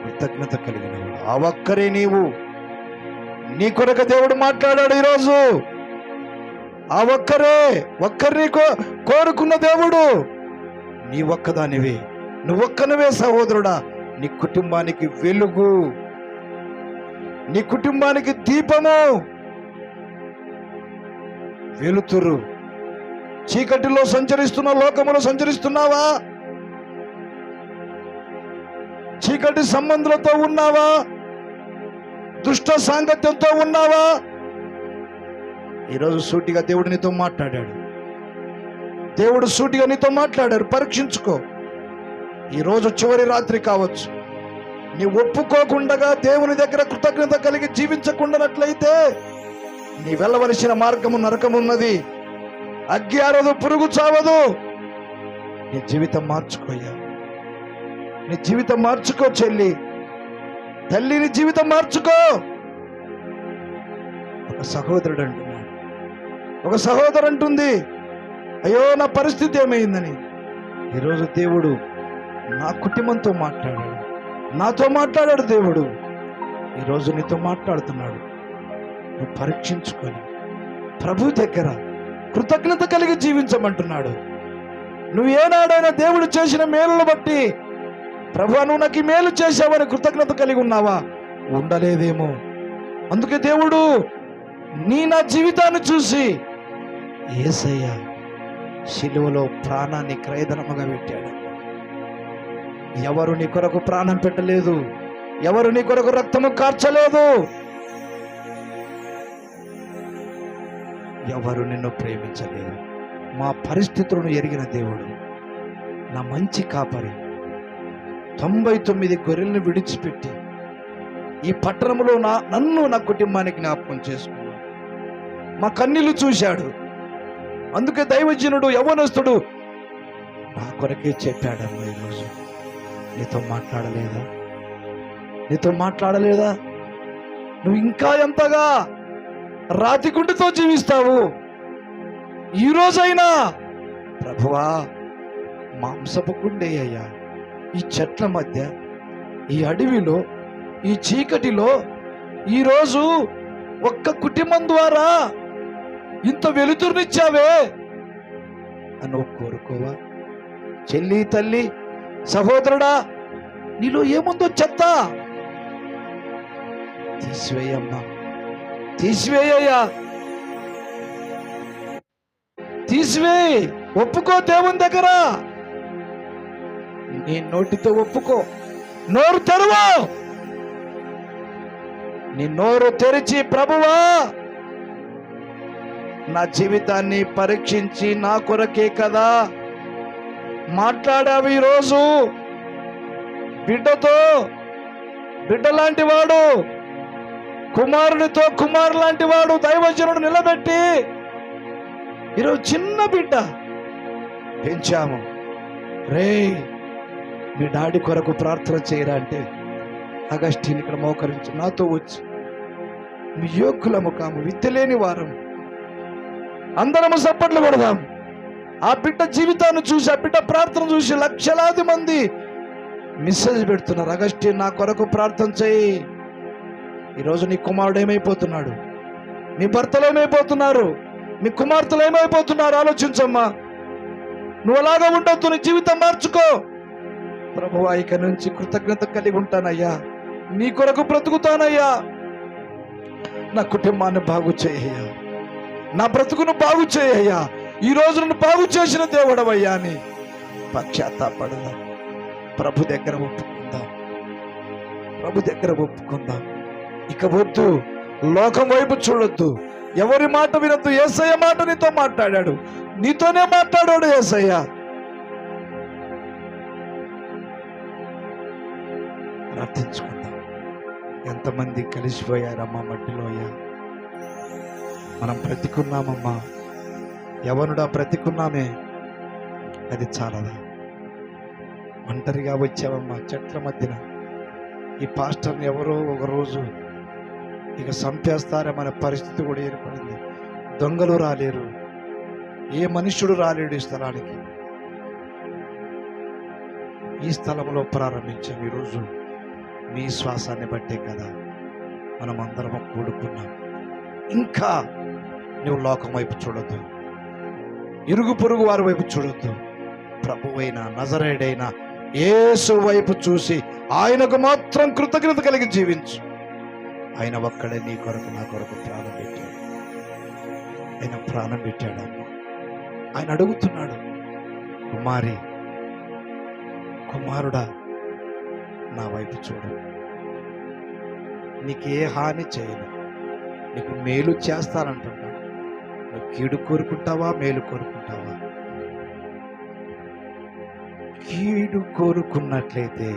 కృతజ్ఞత కలిగిన వాడు. ఆ ఒక్కరే నీవు. నీ కొరకు దేవుడు మాట్లాడాడు ఈరోజు. ఆ ఒక్కరిని కోరుకున్న దేవుడు నీ ఒక్కదానివే. నువ్వొక్కనివే సహోదరుడా. నీ కుటుంబానికి వెలుగు, నీ కుటుంబానికి దీపము, వెలుతురు. చీకటిలో సంచరిస్తున్న లోకములో సంచరిస్తున్నావా? చీకటి సంబంధులతో ఉన్నావా? దుష్ట సాంగత్యంతో ఉన్నావా? ఈరోజు సూటిగా దేవుడు నీతో మాట్లాడాడు. దేవుడు సూటిగా నీతో మాట్లాడారు. పరీక్షించుకో. ఈరోజు చివరి రాత్రి కావచ్చు. నీ ఒప్పుకోకుండా దేవుని దగ్గర కృతజ్ఞత కలిగి జీవించకుండానట్లయితే నీ వెళ్ళవలసిన మార్గము నరకమున్నది. అగ్గి ఆరదు, పురుగు చావదు. నీ జీవితం మార్చుకోయ్యా. నీ జీవితం మార్చుకో చెల్లి, తల్లి, నీ జీవితం మార్చుకో. ఒక సహోదరుడు అంటున్నాడు, ఒక సహోదరు అంటుంది, అయ్యో నా పరిస్థితి ఏమైందని. ఈరోజు దేవుడు నా కుటుంబంతో మాట్లాడాడు, నాతో మాట్లాడాడు. దేవుడు ఈరోజు నీతో మాట్లాడుతున్నాడు. నువ్వు పరీక్షించుకొని ప్రభు దగ్గర కృతజ్ఞత కలిగి జీవించమంటున్నాడు. నువ్వు ఏనాడైనా దేవుడు చేసిన మేలును బట్టి ప్రభువా నువ్వు నాకు ఈ మేలు చేశావని కృతజ్ఞత కలిగి ఉన్నావా? ఉండలేదేమో. అందుకే దేవుడు నా జీవితాన్ని చూసి యేసయ్య శిలువలో ప్రాణాన్ని క్రయధనముగా పెట్టాడు. ఎవరు నీ కొరకు ప్రాణం పెట్టలేదు, ఎవరు నీ కొరకు రక్తము కార్చలేదు, ఎవరు నిన్ను ప్రేమించలేదు. మా పరిస్థితులను ఎరిగిన దేవుడు, నా మంచి కాపరి, 99 గొర్రెలను విడిచిపెట్టి ఈ పట్టణంలో నన్ను నా కుటుంబానికి జ్ఞాపకం చేసుకున్నాడు. మా కన్నీళ్లు చూశాడు. అందుకే దైవజనుడు యవ్వనస్తుడు నా కొరకే చెప్పాడమ్మా. ఈరోజు నీతో మాట్లాడలేదా? నీతో మాట్లాడలేదా? నువ్వు ఇంకా ఎంతగా రాతి గుండెతో జీవిస్తావు? ఈరోజైనా ప్రభువా మాంసపు గుండె అయ్యా, ఈ చెట్ల మధ్య, ఈ అడవిలో, ఈ చీకటిలో ఈరోజు ఒక్క కుటుంబం ద్వారా ఇంత వెలుతురునిచ్చావే అని కోరుకోవా? చెల్లి, తల్లి, సహోదరుడా, నీలో ఏముందో చెత్త తీసివేయమ్మా, తీసివేయ్యా, తీసివేయి. ఒప్పుకో దేవుని దగ్గర, నీ నోటితో ఒప్పుకో. నోరు తెరువు. నీ నోరు తెరిచి ప్రభువా నా జీవితాన్ని పరీక్షించి నా కొరకే కదా మాట్లాడావు. ఈరోజు బిడ్డతో బిడ్డ లాంటి వాడు, కుమారుడితో కుమారు లాంటి వాడు దైవజనుడు నిలబెట్టి ఈరోజు చిన్న బిడ్డ పెంచాము. రే మీ డాడీ కొరకు ప్రార్థన చేయరా అంటే అగస్టిన్ ఇక్కడ మోకరించి నాతో వచ్చి మీ యోగ్యులము కాము, విత్తలేని వారం, అందరము సప్పట్లు కొడదాం. ఆ బిడ్డ జీవితాన్ని చూసి, ఆ బిడ్డ ప్రార్థన చూసి లక్షలాది మంది మెసేజ్ పెడుతున్నారు, అగస్టిన్ నా కొరకు ప్రార్థన చేయి. ఈరోజు నీ కుమారుడు ఏమైపోతున్నాడు, మీ భర్తలు ఏమైపోతున్నారు, మీ కుమార్తెలు ఏమైపోతున్నారు? ఆలోచించమ్మా. నువ్వు అలాగా ఉండొద్దు, నీ జీవితం మార్చుకో. ప్రభువా ఇక నుంచి కృతజ్ఞత కలిగి ఉంటానయ్యా, నీ కొరకు బ్రతుకుతానయ్యా. నా కుటుంబాన్ని బాగు చేయ్యా, నా బ్రతుకును బాగు చేయ్యా. ఈ రోజు నన్ను బాగు చేసిన దేవుడవయ్యా అని పశ్చాత్తాపడదాం. ప్రభు దగ్గర ఒప్పుకుందాం, ప్రభు దగ్గర ఒప్పుకుందాం. ఇక వద్దు, లోకం వైపు చూడొద్దు, ఎవరి మాట వినొద్దు. యేసయ్య మాట నీతో మాట్లాడాడు, నీతోనే మాట్లాడాడు యేసయ్య. ప్రార్థించుకుందాం. ఎంతమంది కలిసిపోయారమ్మా మట్టిలో. అయ్యా మనం బ్రతికున్నామమ్మా, యవనుడా బ్రతికున్నామే, అది చాలదా? ఒంటరిగా వచ్చావమ్మా చెట్ల మధ్యన. ఈ పాస్టర్ని ఎవరో ఒకరోజు ఇక చంపేస్తారేమనే పరిస్థితి కూడా ఏర్పడింది. దొంగలు రాలేరు, ఏ మనుష్యుడు రాలేడు ఈ స్థలానికి. ఈ స్థలంలో ప్రారంభించాం. ఈరోజు మీ శ్వాసాన్ని బట్టే కదా మనం అందరం కూడుకున్నాం. ఇంకా నువ్వు లోకం వైపు చూడొద్దు, ఇరుగు పొరుగు వారి వైపు చూడొద్దు. ప్రభువైన నజరేయుడైన యేసు వైపు చూసి ఆయనకు మాత్రం కృతజ్ఞత కలిగి జీవించు. ఆయన ఒక్కడే నీ కొరకు నా కొరకు ప్రాణం పెట్టాడు. ఆయన ప్రాణం పెట్టాడు. ఆయన అడుగుతున్నాడు, కుమారి, కుమారుడా నా వైపు చూడు, నీకే హాని చేయను, నీకు మేలు చేస్తానంటున్నాడు. నువ్వు కీడు కోరుకుంటావా, మేలు కోరుకుంటావా? కీడు కోరుకున్నట్లయితే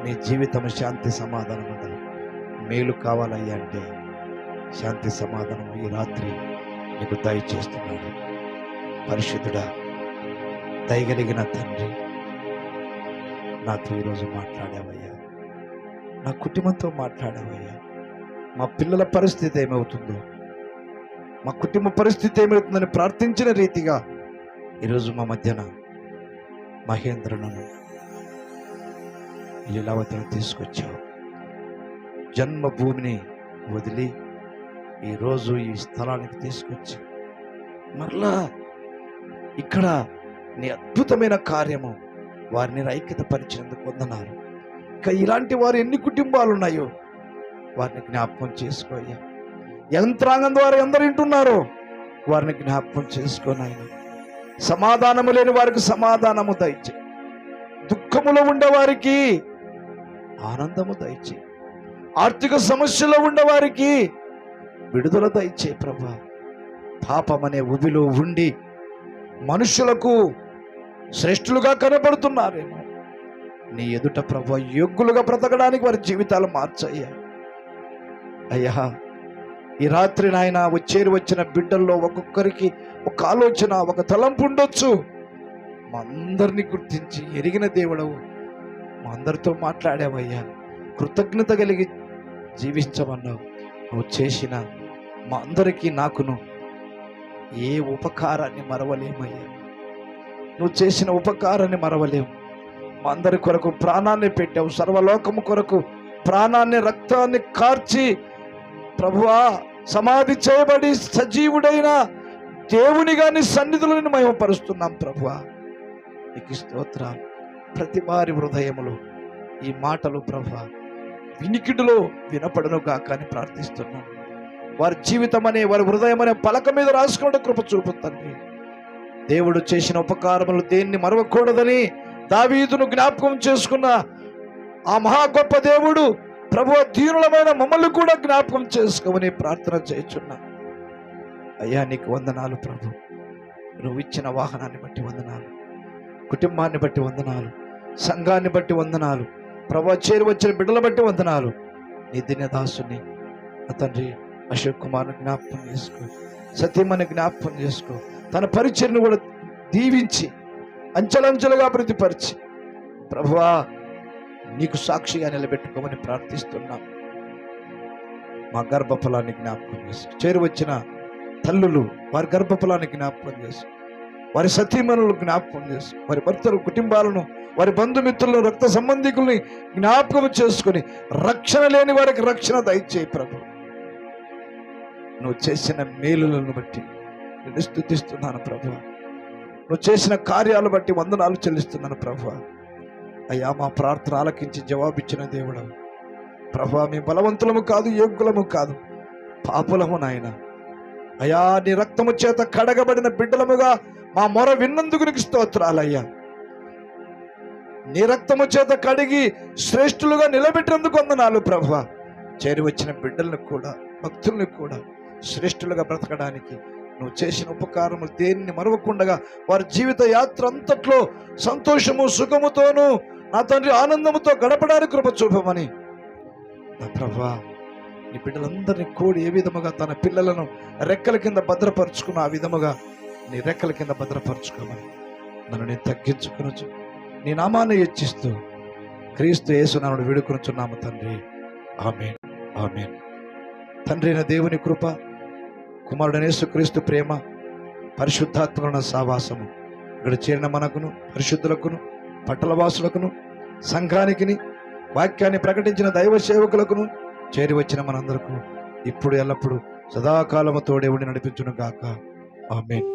నీ జీవితం శాంతి సమాధానం ఉండదు. మేలు కావాలయ్యా అంటే శాంతి సమాధానం ఈ రాత్రి నీకు దయచేస్తున్నాడు. పరిశుద్ధుడా, దయగలిగిన తండ్రి, నాతో ఈరోజు మాట్లాడావయ్యా, నా కుటుంబంతో మాట్లాడావయ్యా. మా పిల్లల పరిస్థితి ఏమవుతుందో, మా కుటుంబ పరిస్థితి ఏమవుతుందని ప్రార్థించిన రీతిగా ఈరోజు మా మధ్యన మహేంద్రను, లీలావతిని తీసుకొచ్చావు. జన్మభూమిని వదిలి ఈరోజు ఈ స్థలానికి తీసుకొచ్చి మరలా ఇక్కడ నీ అద్భుతమైన కార్యము వారిని ఐక్యత పరిచినందుకు వందనాలు. ఇంకా ఇలాంటి వారు ఎన్ని కుటుంబాలు ఉన్నాయో వారిని జ్ఞాపకం చేసుకోయ్యా. యంత్రాంగం ద్వారా ఎందరు వింటున్నారో వారిని జ్ఞాపకం చేసుకొని ఆయన సమాధానము లేని వారికి సమాధానము దయచే, దుఃఖములో ఉండేవారికి ఆనందము దయచే, ఆర్థిక సమస్యలో ఉండేవారికి విడుదల దయచే ప్రభా. పాపమనే ఉబిలో ఉండి మనుషులకు శ్రేష్ఠులుగా కనబడుతున్నారేమో, నీ ఎదుట ప్రభా యోగ్యులుగా బ్రతకడానికి వారి జీవితాలు మార్చయ్యా. అయ్యా, ఈ రాత్రి నాయన వచ్చిన బిడ్డల్లో ఒక్కొక్కరికి ఒక ఆలోచన, ఒక తలంపు ఉండొచ్చు. మా అందరినీ గుర్తించి ఎరిగిన దేవుడవు, మా అందరితో మాట్లాడావయ్యా. కృతజ్ఞత కలిగి జీవించమన్నావు. నువ్వు చేసిన మా అందరికీ నాకును ఏ ఉపకారాన్ని మరవలేమయ్యా. నువ్వు చేసిన ఉపకారాన్ని మరవలేము. మా అందరి కొరకు ప్రాణాన్ని పెట్టావు. సర్వలోకము కొరకు ప్రాణాన్ని, రక్తాన్ని కార్చి ప్రభువా సమాధి చేయబడి సజీవుడైన దేవునిగా నీ సన్నిధులను మహిమపరుస్తున్నాం ప్రభువా. నీకు స్తోత్రాలు. ప్రతి వారి హృదయములో ఈ మాటలు ప్రభువా వినికిడిలో వినపడను గాక అని ప్రార్థిస్తున్నాం. వారి జీవితం అనే, వారి హృదయం అనే పలక మీద రాసుకునే కృప చూపు తండ్రి. దేవుడు చేసిన ఉపకారములు దేన్ని మరవకూడదని దావీదును జ్ఞాపకం చేసుకున్న ఆ మహా గొప్ప దేవుడు ప్రభువా దీనులమైన మమ్మల్ని కూడా జ్ఞాపకం చేసుకోమని ప్రార్థన చేయుచున్నా. అయ్యా నీకు వందనాలు ప్రభు. నువ్వు ఇచ్చిన వాహనాన్ని బట్టి వందనాలు, కుటుంబాన్ని బట్టి వందనాలు, సంఘాన్ని బట్టి వందనాలు ప్రభువా, చేరి వచ్చిన బిడ్డల బట్టి వందనాలు. నీ దినదాసుని తండ్రి అశోక్ కుమార్ని జ్ఞాపకం చేసుకో, సత్యమని జ్ఞాపకం చేసుకో. తన పరిచయను కూడా దీవించి అంచెలంచెలుగా అభివృద్ధిపరిచి ప్రభువా నీకు సాక్షిగా నిలబెట్టుకోమని ప్రార్థిస్తున్నాం. మా గర్భఫలాన్ని జ్ఞాపకం చేసుకో. చేరు వచ్చిన తల్లులు వారి గర్భఫలాన్ని జ్ఞాపకం చేసుకో, వారి సతీమణులు జ్ఞాపకం చేసుకో, వారి భర్తలు, కుటుంబాలను, వారి బంధుమిత్రులను, రక్త సంబంధికుల్ని జ్ఞాపకం చేసుకుని రక్షణ లేని వారికి రక్షణ దయచేయి ప్రభు. నువ్వు చేసిన మేలులను బట్టి నేను స్తుతిస్తున్నాను ప్రభు. నువ్వు చేసిన కార్యాలు బట్టి వందనాలు చెల్లిస్తున్నాను ప్రభు. అయ్యా మా ప్రార్థన ఆలకించి జవాబిచ్చిన దేవుడు ప్రభు. మీ బలవంతులము కాదు, యోగ్యులము కాదు, పాపులము నాయన. అయ్యా నీ రక్తము చేత కడగబడిన బిడ్డలముగా మా మొర విన్నందుకు నీకు స్తోత్రాలయ్యా. నీ రక్తము చేత కడిగి శ్రేష్ఠులుగా నిలబెట్టినందుకు వందనాలు ప్రభు. చేరి వచ్చిన బిడ్డలను కూడా, భక్తుల్ని కూడా శ్రేష్ఠులుగా బ్రతకడానికి నువ్వు చేసిన ఉపకారములు దేన్ని మరవకుండగా వారి జీవిత యాత్ర అంతట్లో సంతోషము, సుఖముతోనూ నా తండ్రి ఆనందముతో గడపడానికి కృప చూపమని నా ప్రభా. నీ బిడ్డలందరినీ కోడి ఏ విధముగా తన పిల్లలను రెక్కల కింద భద్రపరుచుకున్న ఆ విధముగా నీ రెక్కల కింద భద్రపరుచుకోమని నన్ను నేను తగ్గించుకొనొచ్చు, నీ నామాన్ని హెచ్చిస్తూ క్రీస్తు యేసునామమున వేడుకొనుచున్నాము తండ్రి. ఆమేన్, ఆమేన్. తండ్రి అయిన దేవుని కృప, కుమారుడైన యేసుక్రీస్తు ప్రేమ, పరిశుద్ధాత్మల సావాసము ఇక్కడ చేరిన మనకును, పరిశుద్ధులకును, పట్టణవాసులకును, సంఘానికిని, వాక్యాన్ని ప్రకటించిన దైవ సేవకులకును, చేరి వచ్చిన మనందరకు ఇప్పుడు ఎల్లప్పుడూ సదాకాలము తోడే ఉండి నడిపించును గాక. ఆమేన్.